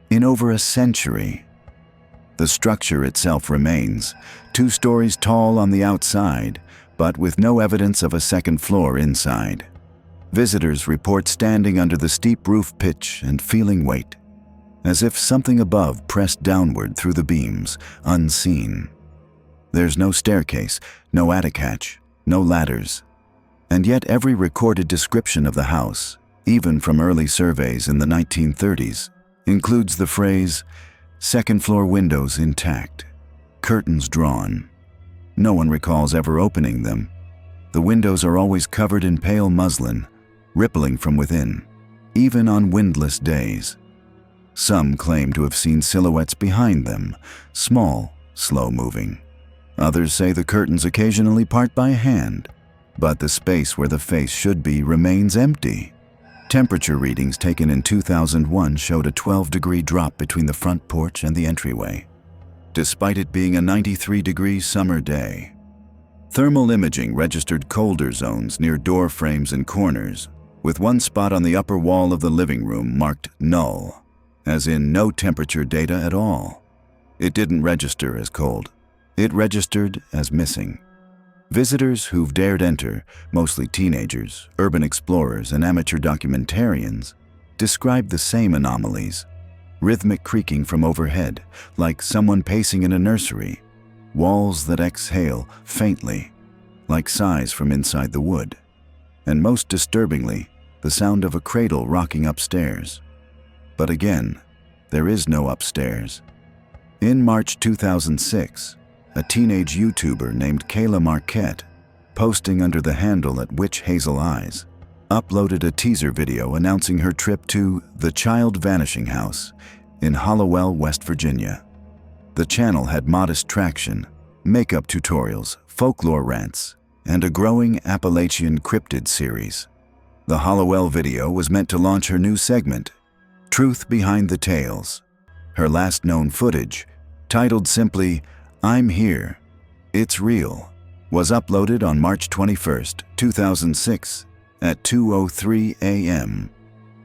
in over a century. The structure itself remains, 2 stories tall on the outside, but with no evidence of a second floor inside. Visitors report standing under the steep roof pitch and feeling weight, as if something above pressed downward through the beams, unseen. There's no staircase, no attic hatch, no ladders. And yet every recorded description of the house, even from early surveys in the 1930s, includes the phrase, "second floor windows intact, curtains drawn." No one recalls ever opening them. The windows are always covered in pale muslin, rippling from within, even on windless days. Some claim to have seen silhouettes behind them, small, slow-moving. Others say the curtains occasionally part by hand, but the space where the face should be remains empty. Temperature readings taken in 2001 showed a 12-degree drop between the front porch and the entryway, despite it being a 93-degree summer day. Thermal imaging registered colder zones near door frames and corners, with one spot on the upper wall of the living room marked null, as in no temperature data at all. It didn't register as cold. It registered as missing. Visitors who've dared enter, mostly teenagers, urban explorers, and amateur documentarians, describe the same anomalies. Rhythmic creaking from overhead, like someone pacing in a nursery. Walls that exhale faintly, like sighs from inside the wood. And most disturbingly, the sound of a cradle rocking upstairs. But again, there is no upstairs. In March 2006, a teenage YouTuber named Kayla Marquette, posting under the handle at Witch Hazel Eyes, uploaded a teaser video announcing her trip to the Child Vanishing House in Hollowell, West Virginia. The channel had modest traction, makeup tutorials, folklore rants, and a growing Appalachian cryptid series. The Hollowell video was meant to launch her new segment, Truth Behind the Tales. Her last known footage, titled simply, "I'm Here, It's Real," was uploaded on March 21, 2006 at 2:03 a.m.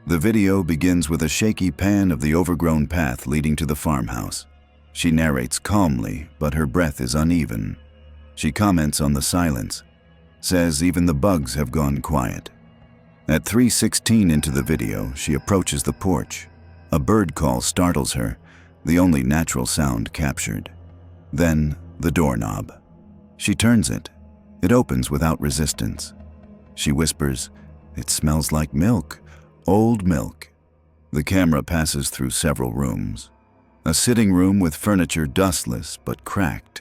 The video begins with a shaky pan of the overgrown path leading to the farmhouse. She narrates calmly, but her breath is uneven. She comments on the silence, says even the bugs have gone quiet. At 3:16 into the video, she approaches the porch. A bird call startles her, the only natural sound captured. Then, the doorknob. She turns it. It opens without resistance. She whispers, "It smells like milk, old milk." The camera passes through several rooms. A sitting room with furniture dustless but cracked.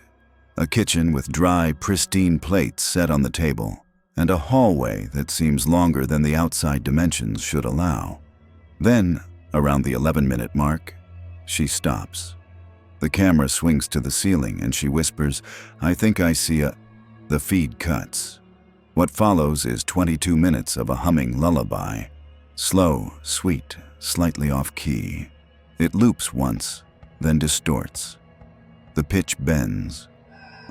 A kitchen with dry, pristine plates set on the table, and a hallway that seems longer than the outside dimensions should allow. Then, around the 11-minute mark, she stops. The camera swings to the ceiling and she whispers, "I think I see a..." The feed cuts. What follows is 22 minutes of a humming lullaby. Slow, sweet, slightly off-key. It loops once, then distorts. The pitch bends.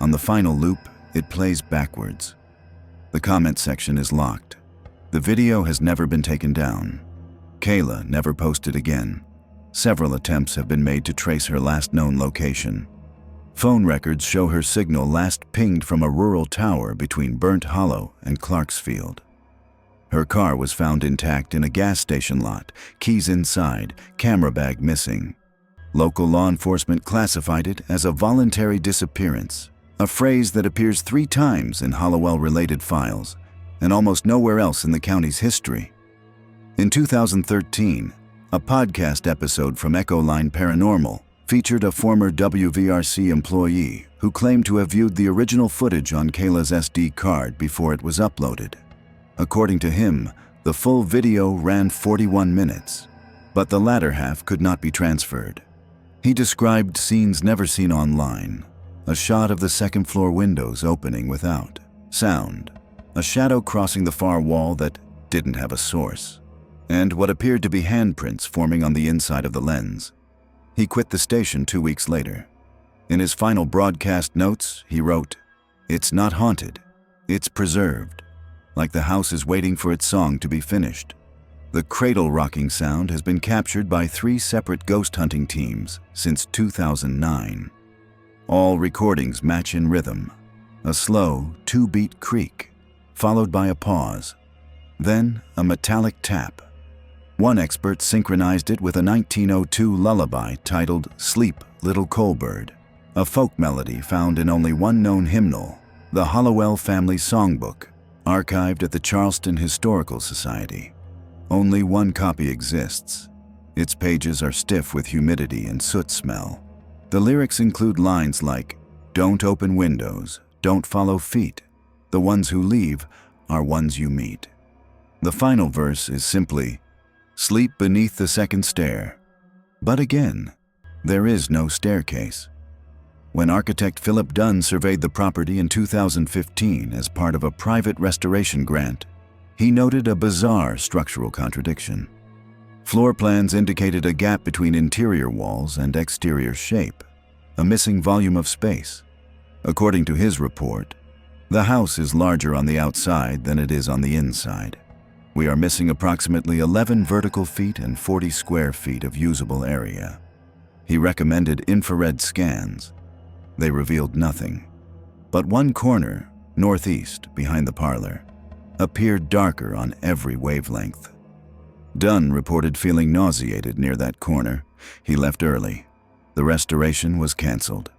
On the final loop, it plays backwards. The comment section is locked. The video has never been taken down. Kayla never posted again. Several attempts have been made to trace her last known location. Phone records show her signal last pinged from a rural tower between Burnt Hollow and Clarksfield. Her car was found intact in a gas station lot, keys inside, camera bag missing. Local law enforcement classified it as a voluntary disappearance, a phrase that appears 3 times in Hollowell-related files and almost nowhere else in the county's history. In 2013, a podcast episode from Echoline Paranormal featured a former WVRC employee who claimed to have viewed the original footage on Kayla's SD card before it was uploaded. According to him, the full video ran 41 minutes, but the latter half could not be transferred. He described scenes never seen online: a shot of the second-floor windows opening without sound, a shadow crossing the far wall that didn't have a source, and what appeared to be handprints forming on the inside of the lens. He quit the station 2 weeks later. In his final broadcast notes, he wrote, "It's not haunted, it's preserved, like the house is waiting for its song to be finished." The cradle-rocking sound has been captured by 3 separate ghost hunting teams since 2009. All recordings match in rhythm: a slow 2-beat creak, followed by a pause, then a metallic tap. One expert synchronized it with a 1902 lullaby titled "Sleep, Little Coalbird," a folk melody found in only one known hymnal, the Hollowell Family Songbook, archived at the Charleston Historical Society. Only one copy exists. Its pages are stiff with humidity and soot smell. The lyrics include lines like, "Don't open windows, don't follow feet. The ones who leave are ones you meet." The final verse is simply, "Sleep beneath the second stair." But again, there is no staircase. When architect Philip Dunn surveyed the property in 2015 as part of a private restoration grant, he noted a bizarre structural contradiction. Floor plans indicated a gap between interior walls and exterior shape, a missing volume of space. According to his report, the house is larger on the outside than it is on the inside. We are missing approximately 11 vertical feet and 40 square feet of usable area. He recommended infrared scans. They revealed nothing. But one corner, northeast, behind the parlor, appeared darker on every wavelength. Dunn reported feeling nauseated near that corner. He left early. The restoration was canceled.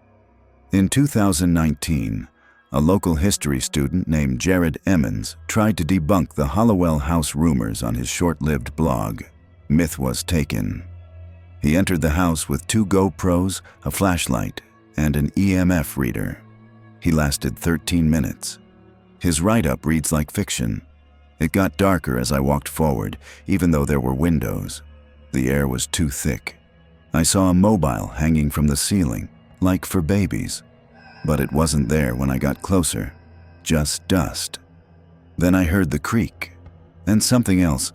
In 2019, a local history student named Jared Emmons tried to debunk the Hollowell house rumors on his short-lived blog, Myth Was Taken. He entered the house with 2 GoPros, a flashlight, and an EMF reader. He lasted 13 minutes. His write-up reads like fiction. It got darker as I walked forward, even though there were windows. The air was too thick. I saw a mobile hanging from the ceiling, like for babies. But it wasn't there when I got closer, just dust. Then I heard the creak, and something else,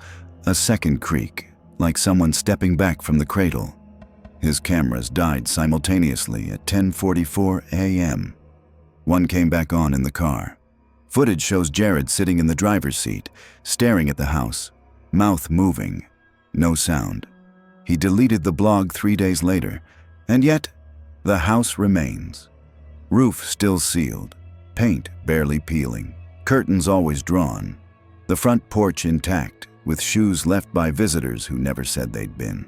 a second creak, like someone stepping back from the cradle. His cameras died simultaneously at 10:44 a.m. One came back on in the car. Footage shows Jared sitting in the driver's seat, staring at the house, mouth moving, no sound. He deleted the blog 3 days later, and yet the house remains. Roof still sealed, paint barely peeling, curtains always drawn, the front porch intact, with shoes left by visitors who never said they'd been.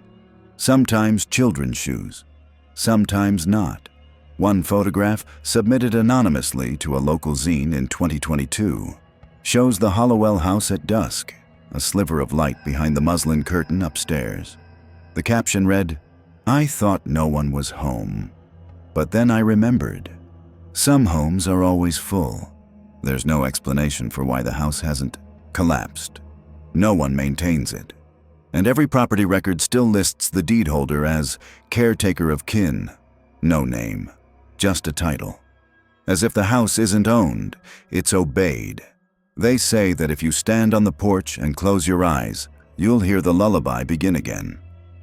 Sometimes children's shoes, sometimes not. One photograph, submitted anonymously to a local zine in 2022, shows the Hollowell house at dusk, a sliver of light behind the muslin curtain upstairs. The caption read, "I thought no one was home, but then I remembered. Some homes are always full. There's no explanation for why the house hasn't collapsed. No one maintains it. And every property record still lists the deed holder as caretaker of kin. No name, just a title. As if the house isn't owned, it's obeyed. They say that if you stand on the porch and close your eyes, you'll hear the lullaby begin again.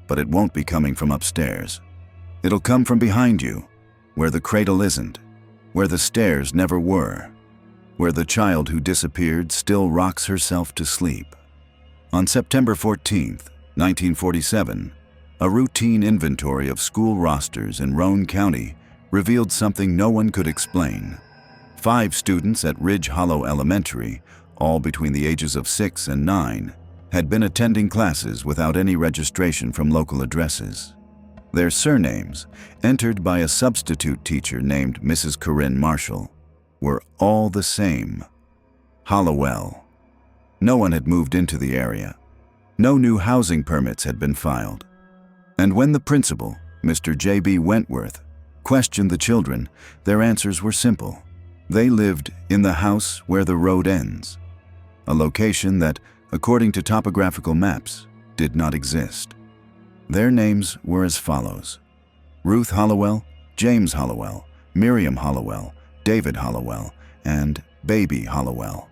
But it won't be coming from upstairs. It'll come from behind you, where the cradle isn't, where the stairs never were, where the child who disappeared still rocks herself to sleep. On September 14, 1947, a routine inventory of school rosters in Roane County revealed something no one could explain. 5 students at Ridge Hollow Elementary, all between the ages of 6 and 9, had been attending classes without any registration from local addresses. Their surnames, entered by a substitute teacher named Mrs. Corinne Marshall, were all the same: Hollowell. No one had moved into the area. No new housing permits had been filed. And when the principal, Mr. J.B. Wentworth, questioned the children, their answers were simple. They lived in the house where the road ends, a location that, according to topographical maps, did not exist. Their names were as follows: Ruth Hollowell, James Hollowell, Miriam Hollowell, David Hollowell, and Baby Hollowell.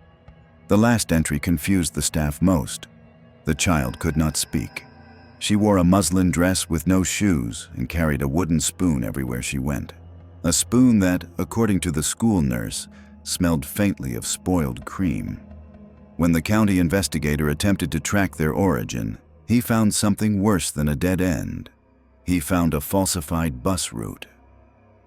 The last entry confused the staff most. The child could not speak. She wore a muslin dress with no shoes and carried a wooden spoon everywhere she went. A spoon that, according to the school nurse, smelled faintly of spoiled cream. When the county investigator attempted to track their origin, he found something worse than a dead end. He found a falsified bus route.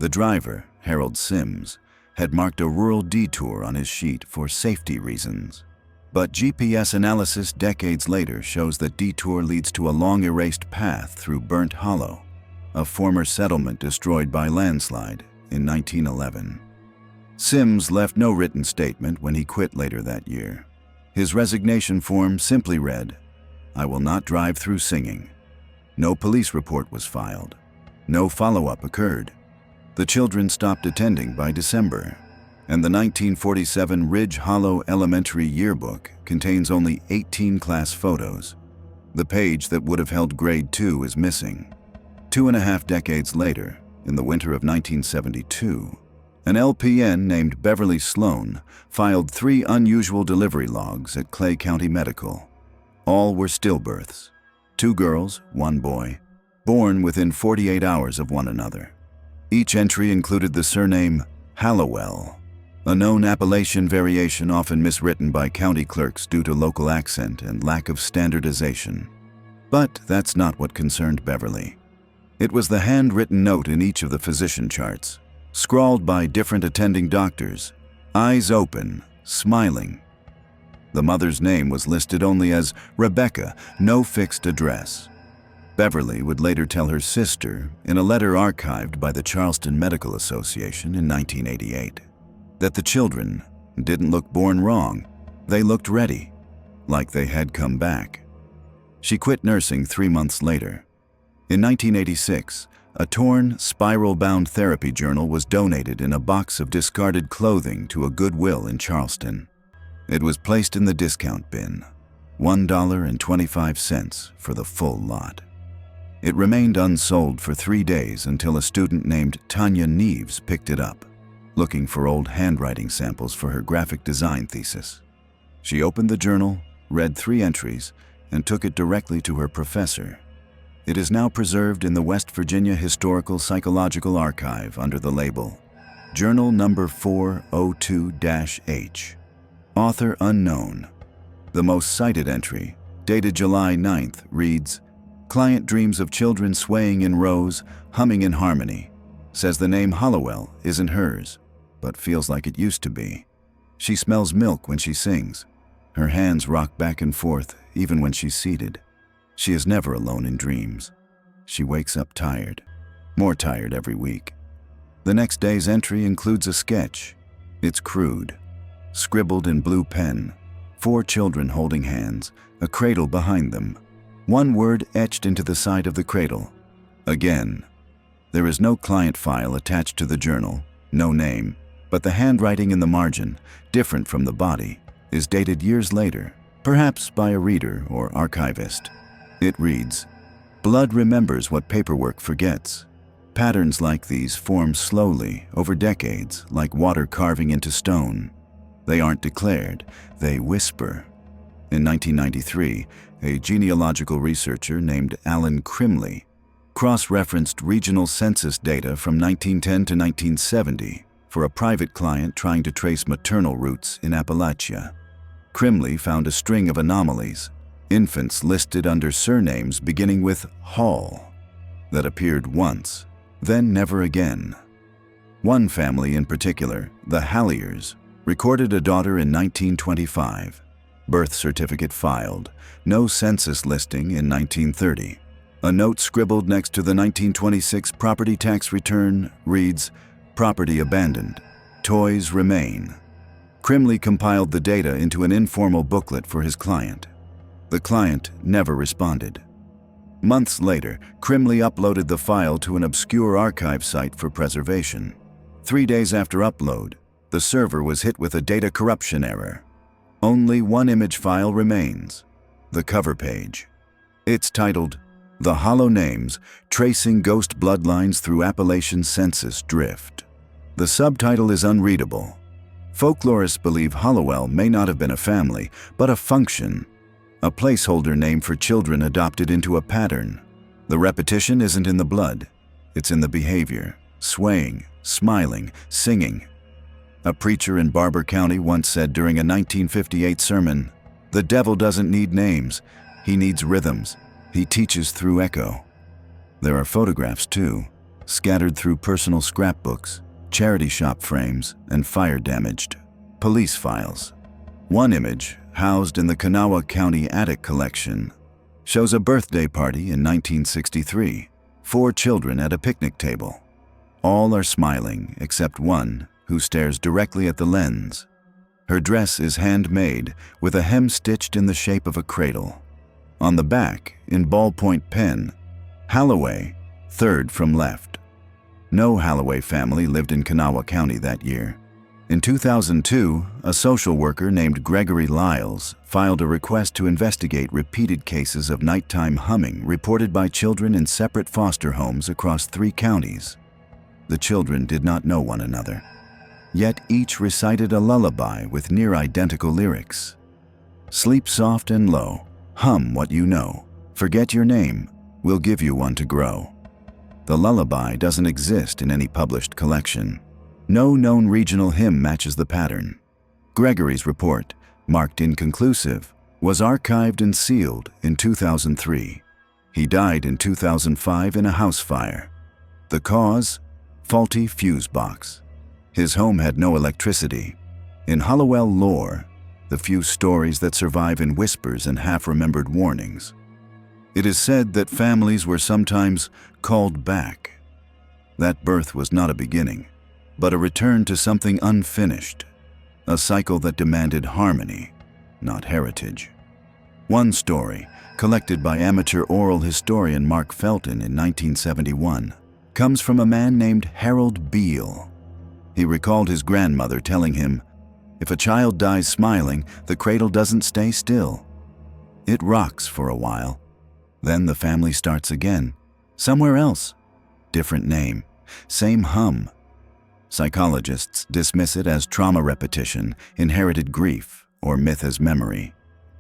The driver, Harold Sims, had marked a rural detour on his sheet for safety reasons. But GPS analysis decades later shows that detour leads to a long erased path through Burnt Hollow, a former settlement destroyed by landslide in 1911. Sims left no written statement when he quit later that year. His resignation form simply read, "I will not drive through singing." No police report was filed. No follow-up occurred. The children stopped attending by December, and the 1947 Ridge Hollow Elementary yearbook contains only 18 class photos. The page that would have held grade 2 is missing. 2.5 decades later, in the winter of 1972, an LPN named Beverly Sloan filed 3 unusual delivery logs at Clay County Medical. All were stillbirths, 2 girls, 1 boy, born within 48 hours of one another. Each entry included the surname Hollowell, a known Appalachian variation often miswritten by county clerks due to local accent and lack of standardization. But that's not what concerned Beverly. It was the handwritten note in each of the physician charts, scrawled by different attending doctors, eyes open, smiling. The mother's name was listed only as Rebecca, no fixed address. Beverly would later tell her sister, in a letter archived by the Charleston Medical Association in 1988, that the children didn't look born wrong. They looked ready, like they had come back. She quit nursing 3 months later. In 1986, a torn, spiral-bound therapy journal was donated in a box of discarded clothing to a Goodwill in Charleston. It was placed in the discount bin, $1.25 for the full lot. It remained unsold for 3 days until a student named Tanya Neves picked it up, looking for old handwriting samples for her graphic design thesis. She opened the journal, read 3 entries, and took it directly to her professor. It is now preserved in the West Virginia Historical Psychological Archive under the label Journal Number 402-H. Author unknown. The most cited entry, dated July 9th, reads, "Client dreams of children swaying in rows, humming in harmony. Says the name Hollowell isn't hers, but feels like it used to be. She smells milk when she sings. Her hands rock back and forth even when she's seated. She is never alone in dreams. She wakes up tired, more tired every week." The next day's entry includes a sketch. It's crude, scribbled in blue pen, 4 children holding hands, a cradle behind them. 1 word etched into the side of the cradle. Again, there is no client file attached to the journal, no name, but the handwriting in the margin, different from the body, is dated years later, perhaps by a reader or archivist. It reads, "Blood remembers what paperwork forgets." Patterns like these form slowly over decades, like water carving into stone. They aren't declared, they whisper. In 1993, a genealogical researcher named Alan Crimley cross-referenced regional census data from 1910 to 1970 for a private client trying to trace maternal roots in Appalachia. Crimley found a string of anomalies, infants listed under surnames beginning with Hall, that appeared once, then never again. One family in particular, the Halliers, recorded a daughter in 1925. Birth certificate filed, no census listing in 1930. A note scribbled next to the 1926 property tax return reads, "Property abandoned. Toys remain." Crimley compiled the data into an informal booklet for his client. The client never responded. Months later, Crimley uploaded the file to an obscure archive site for preservation. 3 days after upload, the server was hit with a data corruption error. Only one image file remains, the cover page. It's titled, "The Hollow Names, Tracing Ghost Bloodlines Through Appalachian Census Drift." The subtitle is unreadable. Folklorists believe Hollowell may not have been a family, but a function, a placeholder name for children adopted into a pattern. The repetition isn't in the blood, it's in the behavior, swaying, smiling, singing. A preacher in Barber County once said during a 1958 sermon, "The devil doesn't need names, he needs rhythms. He teaches through echo." There are photographs too, scattered through personal scrapbooks, charity shop frames, and fire-damaged police files. One image, housed in the Kanawha County Attic Collection, shows a birthday party in 1963, 4 children at a picnic table. All are smiling except one who stares directly at the lens. Her dress is handmade with a hem stitched in the shape of a cradle. On the back, in ballpoint pen, Halloway, 3rd from left. No Halloway family lived in Kanawha County that year. In 2002, a social worker named Gregory Lyles filed a request to investigate repeated cases of nighttime humming reported by children in separate foster homes across 3 counties. The children did not know one another, yet each recited a lullaby with near-identical lyrics. "Sleep soft and low, hum what you know, forget your name, we'll give you one to grow." The lullaby doesn't exist in any published collection. No known regional hymn matches the pattern. Gregory's report, marked inconclusive, was archived and sealed in 2003. He died in 2005 in a house fire. The cause? Faulty fuse box. His home had no electricity. In Hollowell lore, the few stories that survive in whispers and half-remembered warnings. It is said that families were sometimes called back. That birth was not a beginning, but a return to something unfinished, a cycle that demanded harmony, not heritage. One story, collected by amateur oral historian Mark Felton in 1971, comes from a man named Harold Beale. He recalled his grandmother telling him, "If a child dies smiling, the cradle doesn't stay still. It rocks for a while. Then the family starts again, somewhere else. Different name, same hum." Psychologists dismiss it as trauma repetition, inherited grief, or myth as memory.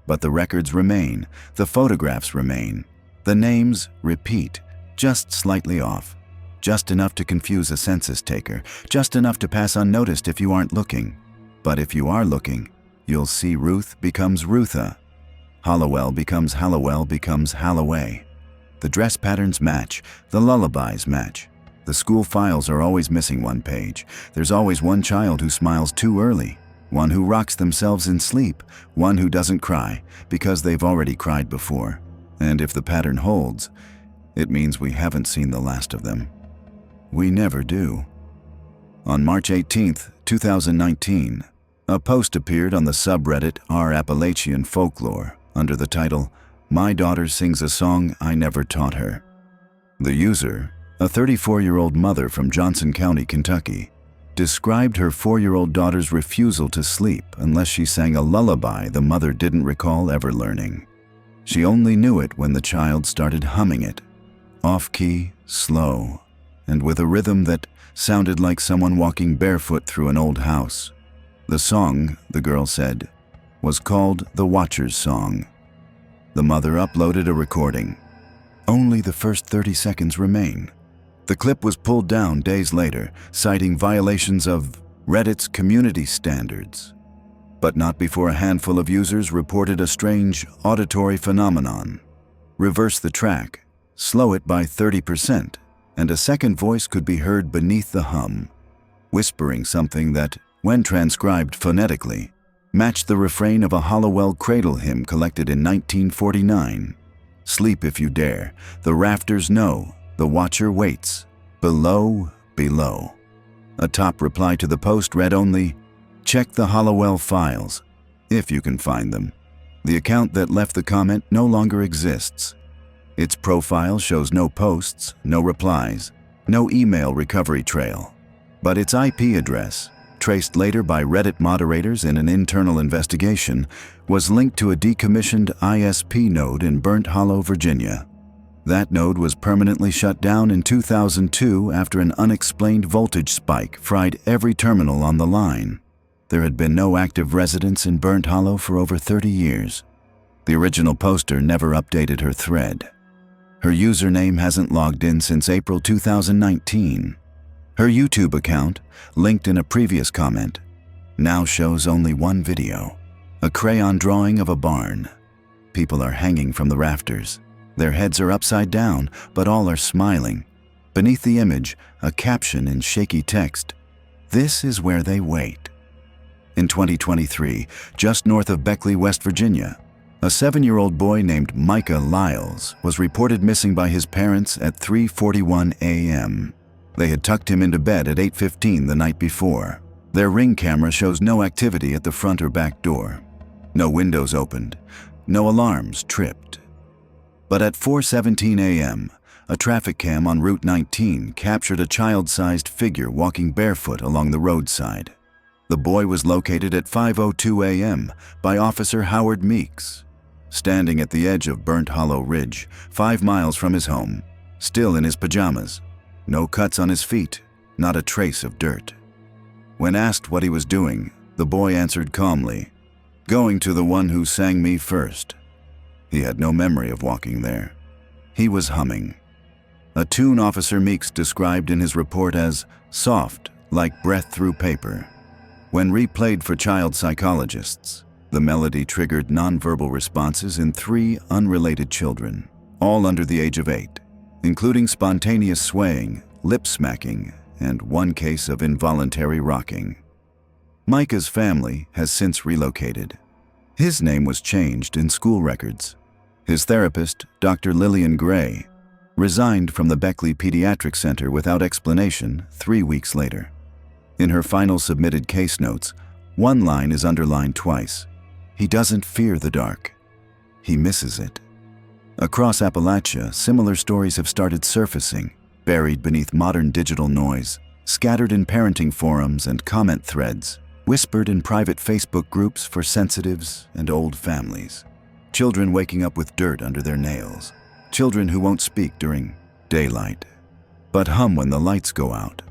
But the records remain, the photographs remain, the names repeat, just slightly off, just enough to confuse a census taker, just enough to pass unnoticed if you aren't looking. But if you are looking, you'll see Ruth becomes Rutha. Hollowell becomes Halloway. The dress patterns match, the lullabies match. The school files are always missing one page. There's always one child who smiles too early, one who rocks themselves in sleep, one who doesn't cry because they've already cried before. And if the pattern holds, it means we haven't seen the last of them. We never do. On March 18, 2019, a post appeared on the subreddit r Appalachian Folklore under the title, "My Daughter Sings a Song I Never Taught Her." The user, a 34-year-old mother from Johnson County, Kentucky, described her 4-year-old daughter's refusal to sleep unless she sang a lullaby the mother didn't recall ever learning. She only knew it when the child started humming it, off-key, slow, and with a rhythm that sounded like someone walking barefoot through an old house. The song, the girl said, was called the Watcher's Song. The mother uploaded a recording. Only the first 30 seconds remain. The clip was pulled down days later, citing violations of Reddit's community standards. But not before a handful of users reported a strange auditory phenomenon. Reverse the track, slow it by 30%, and a second voice could be heard beneath the hum, whispering something that, when transcribed phonetically, matched the refrain of a Hollowell cradle hymn collected in 1949. Sleep if you dare, the rafters know, the watcher waits, below, below. A top reply to the post read only, check the Hollowell files, if you can find them. The account that left the comment no longer exists. Its profile shows no posts, no replies, no email recovery trail. But its IP address, traced later by Reddit moderators in an internal investigation, was linked to a decommissioned ISP node in Burnt Hollow, Virginia. That node was permanently shut down in 2002 after an unexplained voltage spike fried every terminal on the line. There had been no active residents in Burnt Hollow for over 30 years. The original poster never updated her thread. Her username hasn't logged in since April 2019. Her YouTube account, linked in a previous comment, now shows only one video, a crayon drawing of a barn. People are hanging from the rafters. Their heads are upside down, but all are smiling. Beneath the image, a caption in shaky text, "This is where they wait." In 2023, just north of Beckley, West Virginia, a 7-year-old boy named Micah Lyles was reported missing by his parents at 3:41 a.m. They had tucked him into bed at 8:15 the night before. Their Ring camera shows no activity at the front or back door. No windows opened, no alarms tripped. But at 4:17 a.m., a traffic cam on Route 19 captured a child-sized figure walking barefoot along the roadside. The boy was located at 5:02 a.m. by Officer Howard Meeks, standing at the edge of Burnt Hollow Ridge, 5 miles from his home, still in his pajamas. No cuts on his feet, not a trace of dirt. When asked what he was doing, the boy answered calmly, "Going to the one who sang me first." He had no memory of walking there. He was humming. A tune Officer Meeks described in his report as soft, like breath through paper. When replayed for child psychologists, the melody triggered nonverbal responses in 3 unrelated children, all under the age of 8. Including spontaneous swaying, lip smacking, and 1 case of involuntary rocking. Micah's family has since relocated. His name was changed in school records. His therapist, Dr. Lillian Gray, resigned from the Beckley Pediatric Center without explanation 3 weeks later. In her final submitted case notes, 1 line is underlined twice. He doesn't fear the dark. He misses it. Across Appalachia, similar stories have started surfacing, buried beneath modern digital noise, scattered in parenting forums and comment threads, whispered in private Facebook groups for sensitives and old families. Children waking up with dirt under their nails. Children who won't speak during daylight, but hum when the lights go out.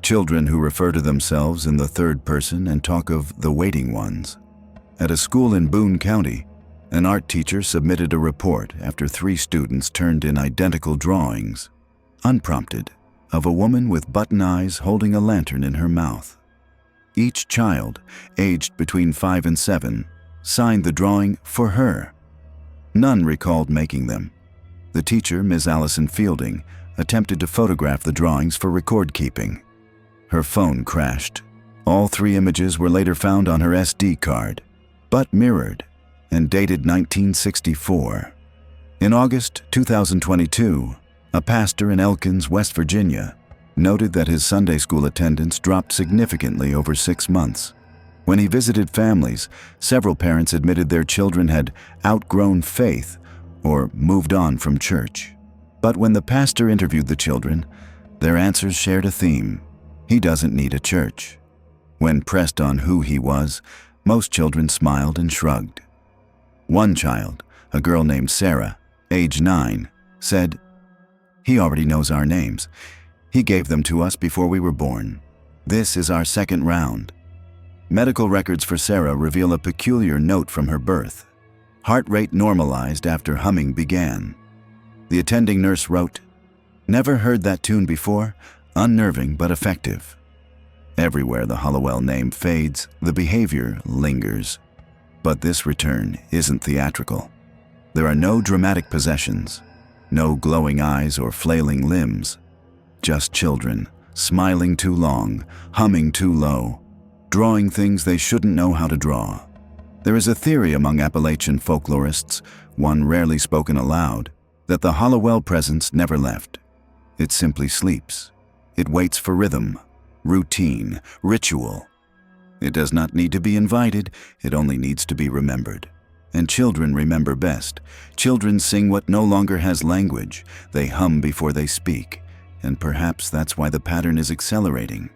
Children who refer to themselves in the third person and talk of the waiting ones. At a school in Boone County, an art teacher submitted a report after 3 students turned in identical drawings, unprompted, of a woman with button eyes holding a lantern in her mouth. Each child, aged between 5 and 7, signed the drawing for her. None recalled making them. The teacher, Ms. Allison Fielding, attempted to photograph the drawings for record keeping. Her phone crashed. All 3 images were later found on her SD card, but mirrored, and dated 1964. In August 2022, a pastor in Elkins, West Virginia, noted that his Sunday school attendance dropped significantly over 6 months. When he visited families, several parents admitted their children had outgrown faith or moved on from church. But when the pastor interviewed the children, their answers shared a theme. He doesn't need a church. When pressed on who he was, most children smiled and shrugged. One child, a girl named Sarah, age 9, said, "He already knows our names. He gave them to us before we were born. This is our second round." Medical records for Sarah reveal a peculiar note from her birth. Heart rate normalized after humming began. The attending nurse wrote, "Never heard that tune before, unnerving but effective." Everywhere the Hollowell name fades, the behavior lingers. But this return isn't theatrical. There are no dramatic possessions, no glowing eyes or flailing limbs. Just children, smiling too long, humming too low, drawing things they shouldn't know how to draw. There is a theory among Appalachian folklorists, one rarely spoken aloud, that the Hollowell presence never left. It simply sleeps. It waits for rhythm, routine, ritual. It does not need to be invited, it only needs to be remembered. And children remember best. Children sing what no longer has language. They hum before they speak. And perhaps that's why the pattern is accelerating.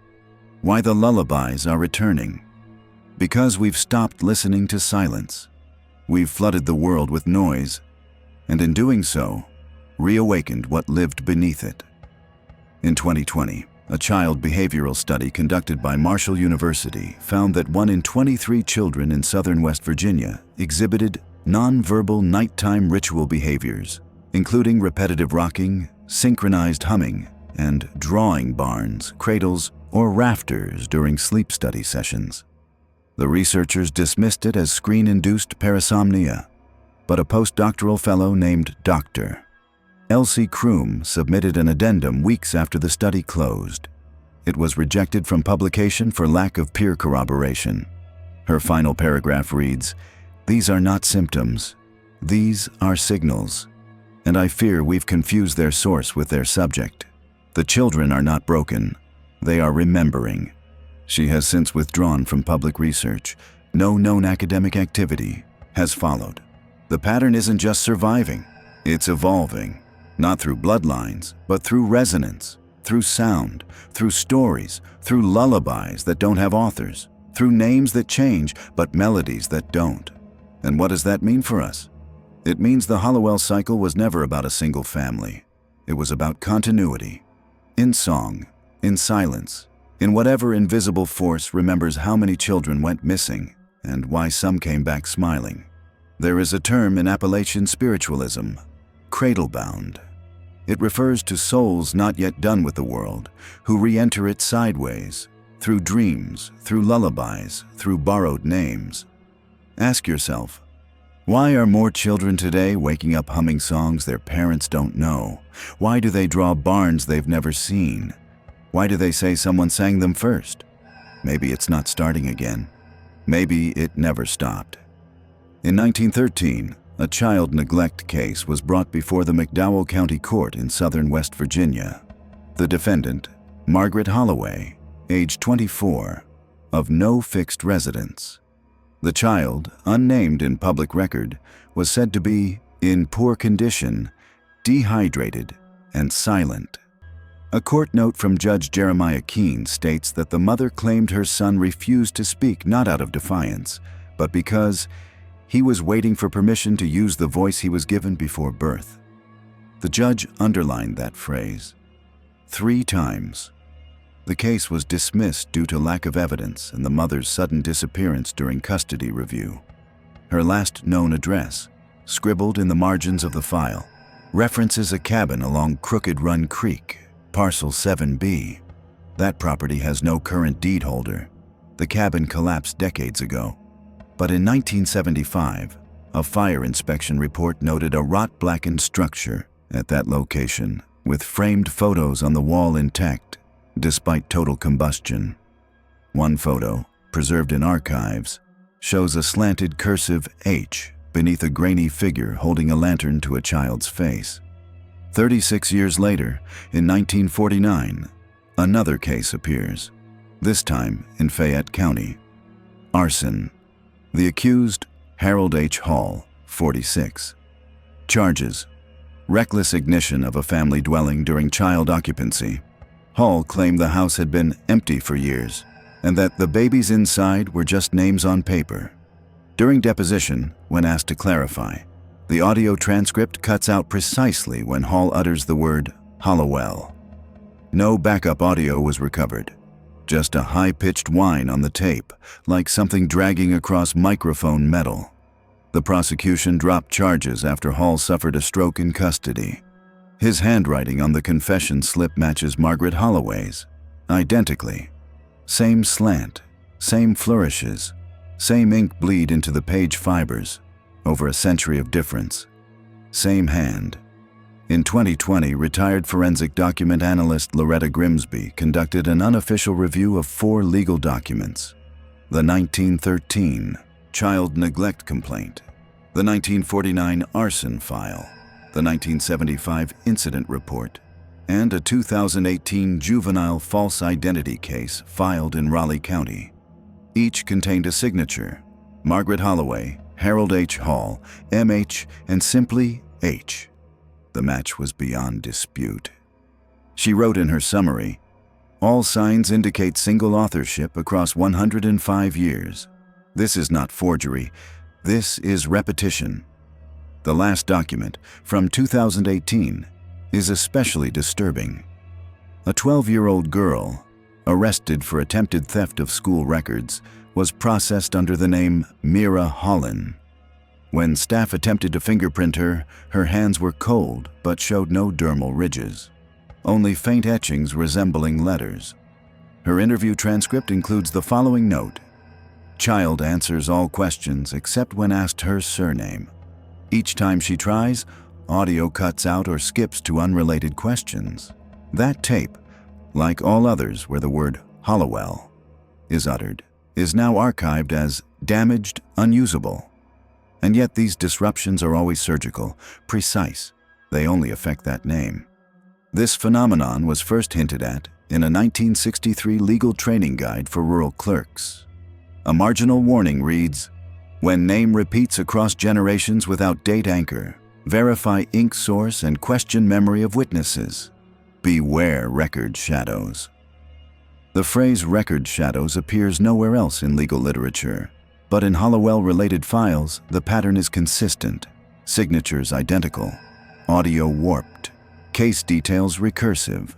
Why the lullabies are returning. Because we've stopped listening to silence. We've flooded the world with noise, and in doing so, reawakened what lived beneath it. In 2020, a child behavioral study conducted by Marshall University found that 1 in 23 children in southern West Virginia exhibited nonverbal nighttime ritual behaviors, including repetitive rocking, synchronized humming, and drawing barns, cradles, or rafters during sleep study sessions. The researchers dismissed it as screen-induced parasomnia, but a postdoctoral fellow named Dr. Elsie Kroom submitted an addendum weeks after the study closed. It was rejected from publication for lack of peer corroboration. Her final paragraph reads, "These are not symptoms. These are signals. And I fear we've confused their source with their subject. The children are not broken. They are remembering." She has since withdrawn from public research. No known academic activity has followed. The pattern isn't just surviving, it's evolving. Not through bloodlines, but through resonance, through sound, through stories, through lullabies that don't have authors, through names that change, but melodies that don't. And what does that mean for us? It means the Hollowell cycle was never about a single family. It was about continuity. In song, in silence, in whatever invisible force remembers how many children went missing and why some came back smiling. There is a term in Appalachian spiritualism, cradle-bound. It refers to souls not yet done with the world, who re-enter it sideways, through dreams, through lullabies, through borrowed names. Ask yourself, why are more children today waking up humming songs their parents don't know? Why do they draw barns they've never seen? Why do they say someone sang them first? Maybe it's not starting again. Maybe it never stopped. In 1913, a child neglect case was brought before the McDowell County Court in southern West Virginia. The defendant, Margaret Holloway, age 24, of no fixed residence. The child, unnamed in public record, was said to be in poor condition, dehydrated, and silent. A court note from Judge Jeremiah Keene states that the mother claimed her son refused to speak not out of defiance, but because he was waiting for permission to use the voice he was given before birth. The judge underlined that phrase 3 times. The case was dismissed due to lack of evidence and the mother's sudden disappearance during custody review. Her last known address, scribbled in the margins of the file, references a cabin along Crooked Run Creek, Parcel 7B. That property has no current deed holder. The cabin collapsed decades ago. But in 1975, a fire inspection report noted a rot-blackened structure at that location, with framed photos on the wall intact, despite total combustion. One photo, preserved in archives, shows a slanted cursive H beneath a grainy figure holding a lantern to a child's face. 36 years later, in 1949, another case appears, this time in Fayette County. Arson. The accused, Harold H. Hall, 46. Charges: reckless ignition of a family dwelling during child occupancy, Hall claimed the house had been empty for years and that the babies inside were just names on paper. During deposition, when asked to clarify, the audio transcript cuts out precisely when Hall utters the word Hollowell. No backup audio was recovered, just a high-pitched whine on the tape, like something dragging across microphone metal. The prosecution dropped charges after Hall suffered a stroke in custody. His handwriting on the confession slip matches Margaret Holloway's, identically. Same slant, same flourishes, same ink bleed into the page fibers, over a century of difference. Same hand. In 2020, retired forensic document analyst Loretta Grimsby conducted an unofficial review of 4 legal documents: the 1913 child neglect complaint, the 1949 arson file, the 1975 incident report, and a 2018 juvenile false identity case filed in Raleigh County. Each contained a signature: Margaret Holloway, Harold H. Hall, M.H., and simply H. The match was beyond dispute. She wrote in her summary, "All signs indicate single authorship across 105 years. This is not forgery. This is repetition." The last document, from 2018, is especially disturbing. A 12-year-old girl, arrested for attempted theft of school records, was processed under the name Mira Holland. When staff attempted to fingerprint her, her hands were cold but showed no dermal ridges, only faint etchings resembling letters. Her interview transcript includes the following note: "Child answers all questions except when asked her surname. Each time she tries, audio cuts out or skips to unrelated questions. That tape, like all others where the word Hollowell is uttered, is now archived as damaged, unusable. And yet these disruptions are always surgical, precise. They only affect that name." This phenomenon was first hinted at in a 1963 legal training guide for rural clerks. A marginal warning reads, "When name repeats across generations without date anchor, verify ink source and question memory of witnesses. Beware record shadows." The phrase record shadows appears nowhere else in legal literature, but in Hollowell-related files, the pattern is consistent. Signatures identical, audio warped, case details recursive,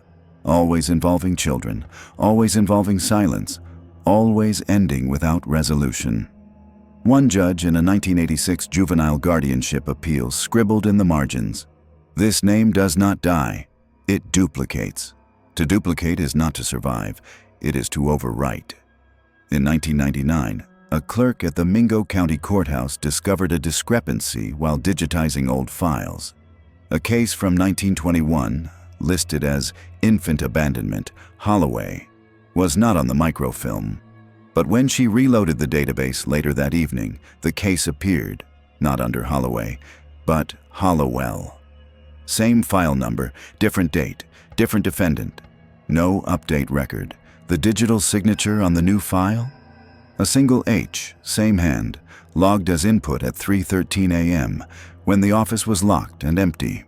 always involving children, always involving silence, always ending without resolution. One judge in a 1986 juvenile guardianship appeal scribbled in the margins, "This name does not die, it duplicates. To duplicate is not to survive, it is to overwrite." In 1999, a clerk at the Mingo County Courthouse discovered a discrepancy while digitizing old files. A case from 1921, listed as infant abandonment, Holloway, was not on the microfilm. But when she reloaded the database later that evening, the case appeared, not under Holloway, but Hollowell. Same file number, different date, different defendant. No update record. The digital signature on the new file? A single H, same hand, logged as input at 3:13 a.m. when the office was locked and empty.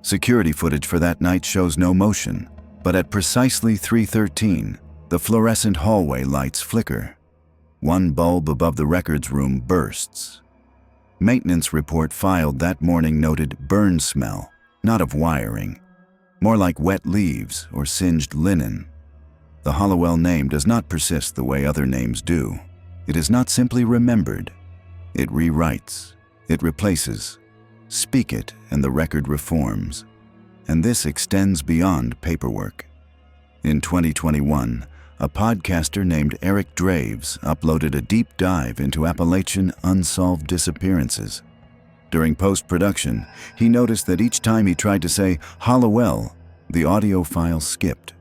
Security footage for that night shows no motion, but at precisely 3:13, the fluorescent hallway lights flicker. One bulb above the records room bursts. Maintenance report filed that morning noted burn smell, not of wiring, more like wet leaves or singed linen. The Hollowell name does not persist the way other names do. It is not simply remembered. It rewrites. It replaces. Speak it and the record reforms. And this extends beyond paperwork. In 2021, a podcaster named Eric Draves uploaded a deep dive into Appalachian unsolved disappearances. During post-production, he noticed that each time he tried to say Hollowell, the audio file skipped.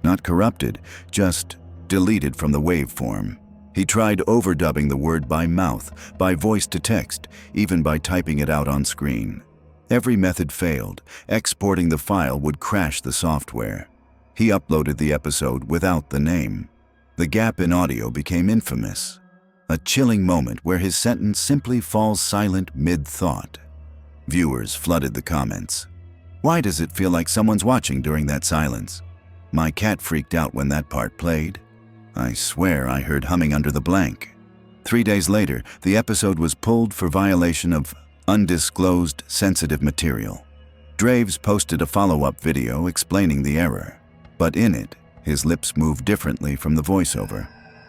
Not corrupted, just deleted from the waveform. He tried overdubbing the word by mouth, by voice to text, even by typing it out on screen. Every method failed. Exporting the file would crash the software. He uploaded the episode without the name. The gap in audio became infamous. A chilling moment where his sentence simply falls silent mid-thought. Viewers flooded the comments. Why does it feel like someone's watching during that silence? My cat freaked out when that part played. I swear I heard humming under the blank. 3 days later, the episode was pulled for violation of undisclosed sensitive material. Draves posted a follow-up video explaining the error, but in it, his lips moved differently from the voiceover.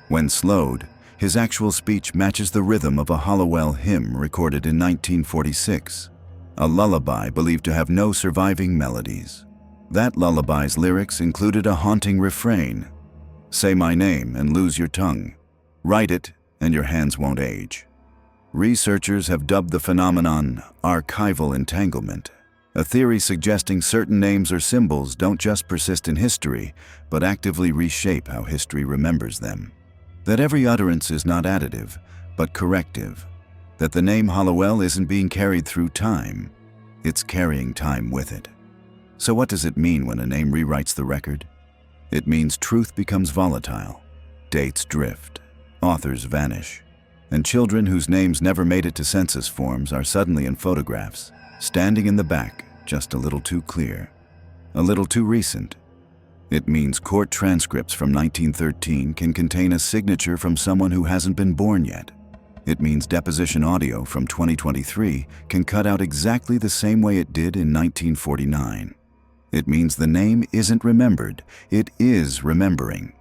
When slowed, his actual speech matches the rhythm of a Hollowell hymn recorded in 1946, a lullaby believed to have no surviving melodies. That lullaby's lyrics included a haunting refrain: "Say my name and lose your tongue. Write it and your hands won't age." Researchers have dubbed the phenomenon archival entanglement, a theory suggesting certain names or symbols don't just persist in history, but actively reshape how history remembers them. That every utterance is not additive, but corrective. That the name Hollowell isn't being carried through time, it's carrying time with it. So what does it mean when a name rewrites the record? It means truth becomes volatile, dates drift, authors vanish, and children whose names never made it to census forms are suddenly in photographs, standing in the back, just a little too clear, a little too recent. It means court transcripts from 1913 can contain a signature from someone who hasn't been born yet. It means deposition audio from 2023 can cut out exactly the same way it did in 1949. It means the name isn't remembered, it is remembering.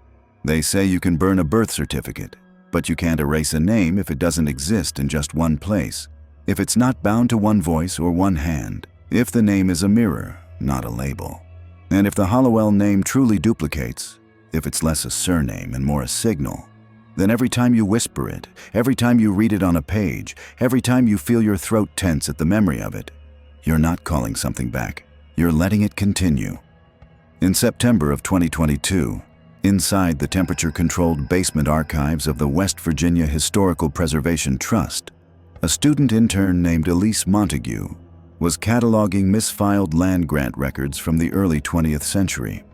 They say you can burn a birth certificate, but you can't erase a name if it doesn't exist in just one place, if it's not bound to one voice or one hand, if the name is a mirror, not a label. And if the Hollowell name truly duplicates, if it's less a surname and more a signal, then every time you whisper it, every time you read it on a page, every time you feel your throat tense at the memory of it, you're not calling something back, you're letting it continue. In September of 2022, inside the temperature-controlled basement archives of the West Virginia Historical Preservation Trust, a student intern named Elise Montague was cataloging misfiled land grant records from the early 20th century.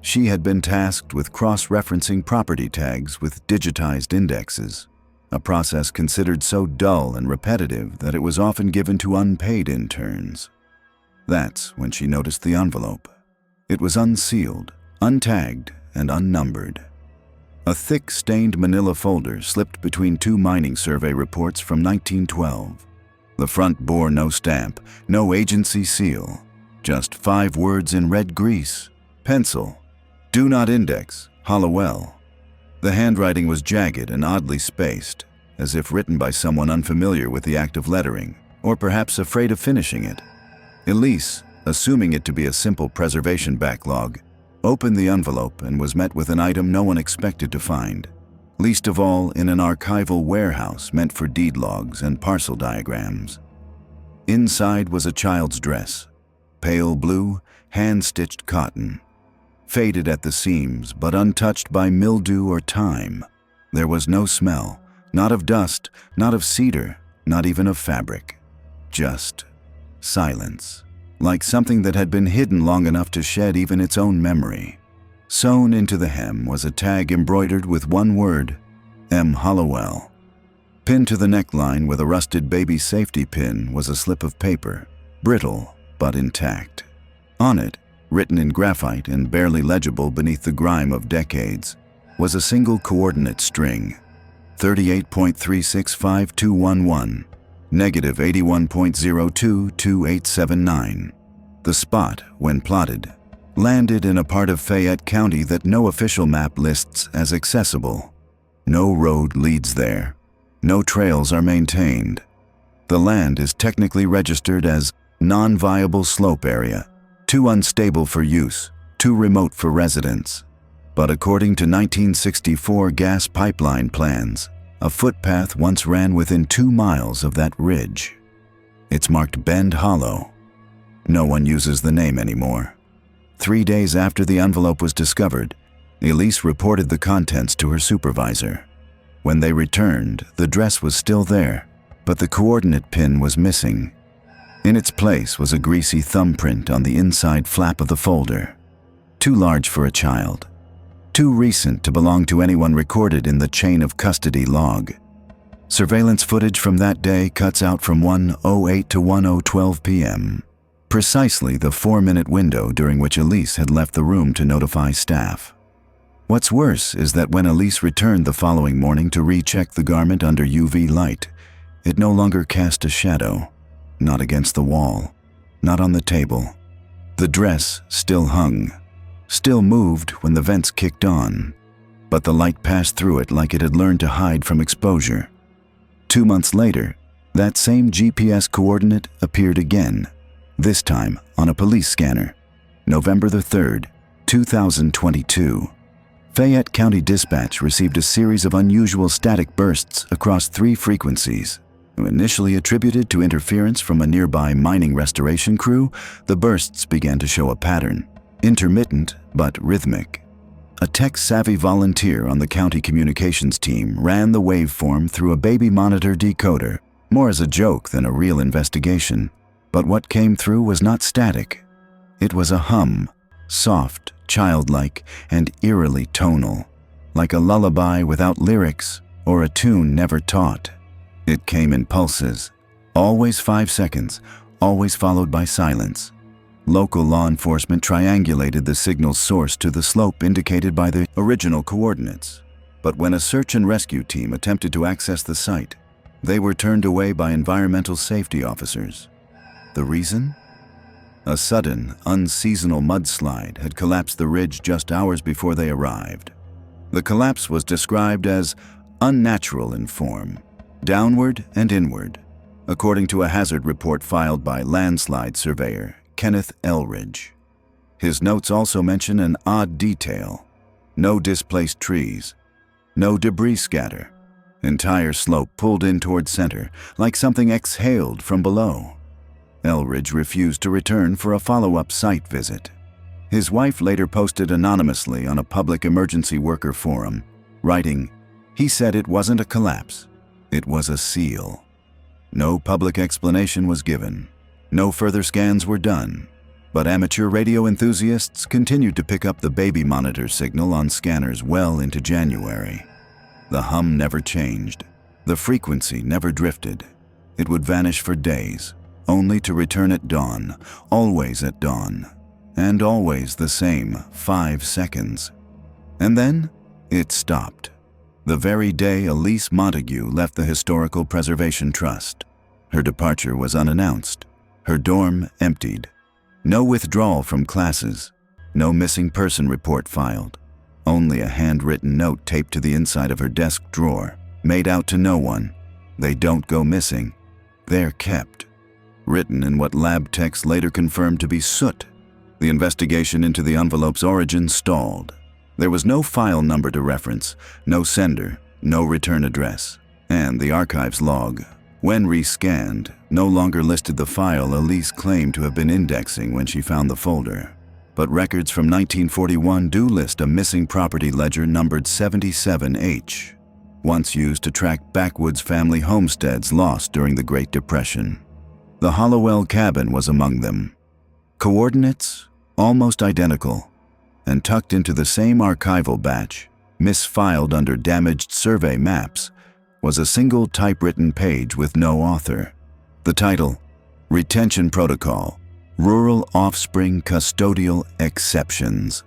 She had been tasked with cross-referencing property tags with digitized indexes, a process considered so dull and repetitive that it was often given to unpaid interns. That's when she noticed the envelope. It was unsealed, untagged, and unnumbered. A thick, stained manila folder slipped between 2 mining survey reports from 1912. The front bore no stamp, no agency seal, just 5 words in red grease. Pencil. Do not index. Hollowell. The handwriting was jagged and oddly spaced, as if written by someone unfamiliar with the act of lettering, or perhaps afraid of finishing it. Elise, assuming it to be a simple preservation backlog, opened the envelope and was met with an item no one expected to find, least of all in an archival warehouse meant for deed logs and parcel diagrams. Inside was a child's dress, pale blue, hand-stitched cotton, faded at the seams but untouched by mildew or time. There was no smell, not of dust, not of cedar, not even of fabric. Just silence, like something that had been hidden long enough to shed even its own memory. Sewn into the hem was a tag embroidered with one word, M. Hollowell. Pinned to the neckline with a rusted baby safety pin was a slip of paper, brittle but intact. On it, written in graphite and barely legible beneath the grime of decades, was a single coordinate string, 38.365.211, negative 81.022879. The spot, when plotted, landed in a part of Fayette County that no official map lists as accessible. No road leads there. No trails are maintained. The land is technically registered as non-viable slope area, too unstable for use, too remote for residents. But according to 1964 gas pipeline plans, a footpath once ran within 2 miles of that ridge. It's marked Bend Hollow. No one uses the name anymore. 3 days after the envelope was discovered, Elise reported the contents to her supervisor. When they returned, the dress was still there, but the coordinate pin was missing. In its place was a greasy thumbprint on the inside flap of the folder. Too large for a child. Too recent to belong to anyone recorded in the chain of custody log. Surveillance footage from that day cuts out from 1:08 to 1:12 p.m. precisely the 4-minute window during which Elise had left the room to notify staff. What's worse is that when Elise returned the following morning to recheck the garment under UV light, it no longer cast a shadow, not against the wall, not on the table. The dress still hung, still moved when the vents kicked on, but the light passed through it like it had learned to hide from exposure. 2 months later, that same GPS coordinate appeared again, this time on a police scanner. November the 3rd, 2022. Fayette County Dispatch received a series of unusual static bursts across 3 frequencies. Initially attributed to interference from a nearby mining restoration crew, the bursts began to show a pattern, intermittent but rhythmic. A tech-savvy volunteer on the county communications team ran the waveform through a baby monitor decoder, more as a joke than a real investigation. But what came through was not static. It was a hum, soft, childlike, and eerily tonal, like a lullaby without lyrics or a tune never taught. It came in pulses, always 5 seconds, always followed by silence. Local law enforcement triangulated the signal's source to the slope indicated by the original coordinates. But when a search and rescue team attempted to access the site, they were turned away by environmental safety officers. The reason? A sudden, unseasonal mudslide had collapsed the ridge just hours before they arrived. The collapse was described as unnatural in form, downward and inward, according to a hazard report filed by landslide surveyor Kenneth Elridge. His notes also mention an odd detail: no displaced trees, no debris scatter, entire slope pulled in toward center, like something exhaled from below. Elridge refused to return for a follow-up site visit. His wife later posted anonymously on a public emergency worker forum, writing, "He said it wasn't a collapse, it was a seal." No public explanation was given. No further scans were done, but amateur radio enthusiasts continued to pick up the baby monitor signal on scanners well into January. The hum never changed. The frequency never drifted. It would vanish for days, only to return at dawn, always at dawn, and always the same 5 seconds. And then it stopped. The very day Elise Montague left the Historical Preservation Trust. Her departure was unannounced. Her dorm emptied. No withdrawal from classes. No missing person report filed. Only a handwritten note taped to the inside of her desk drawer, made out to no one. They don't go missing. They're kept. Written in what lab techs later confirmed to be soot. The investigation into the envelope's origin stalled. There was no file number to reference, no sender, no return address. And the archives log, when rescanned, no longer listed the file Elise claimed to have been indexing when she found the folder. But records from 1941 do list a missing property ledger numbered 77H, once used to track backwoods family homesteads lost during the Great Depression. The Hollowell cabin was among them. Coordinates almost identical, and tucked into the same archival batch, misfiled under damaged survey maps, was a single typewritten page with no author. The title, Retention Protocol, Rural Offspring Custodial Exceptions.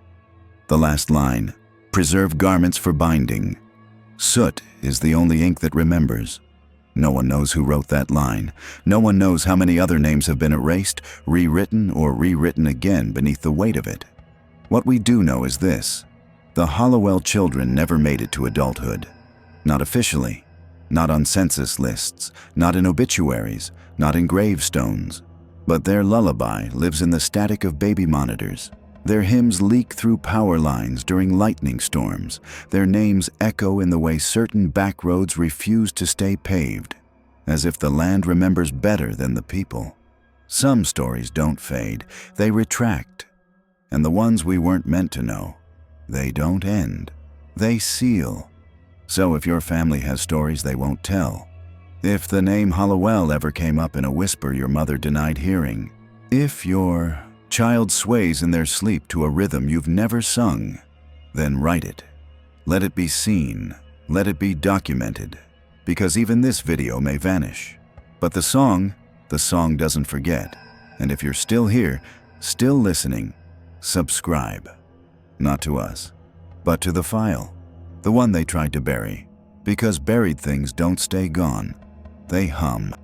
The last line, Preserve garments for binding. Soot is the only ink that remembers. No one knows who wrote that line. No one knows how many other names have been erased, rewritten, or rewritten again beneath the weight of it. What we do know is this: the Hollowell children never made it to adulthood. Not officially, not on census lists, not in obituaries, not in gravestones. But their lullaby lives in the static of baby monitors. Their hymns leak through power lines during lightning storms. Their names echo in the way certain back roads refuse to stay paved, as if the land remembers better than the people. Some stories don't fade, they retract. And the ones we weren't meant to know, they don't end, they seal. So if your family has stories they won't tell, if the name Hollowell ever came up in a whisper your mother denied hearing, if your child sways in their sleep to a rhythm you've never sung, then write it. Let it be seen, let it be documented, because even this video may vanish. But the song doesn't forget, And if you're still here, still listening, subscribe. Not to us, but to the file, the one they tried to bury. Because buried things don't stay gone, they hum.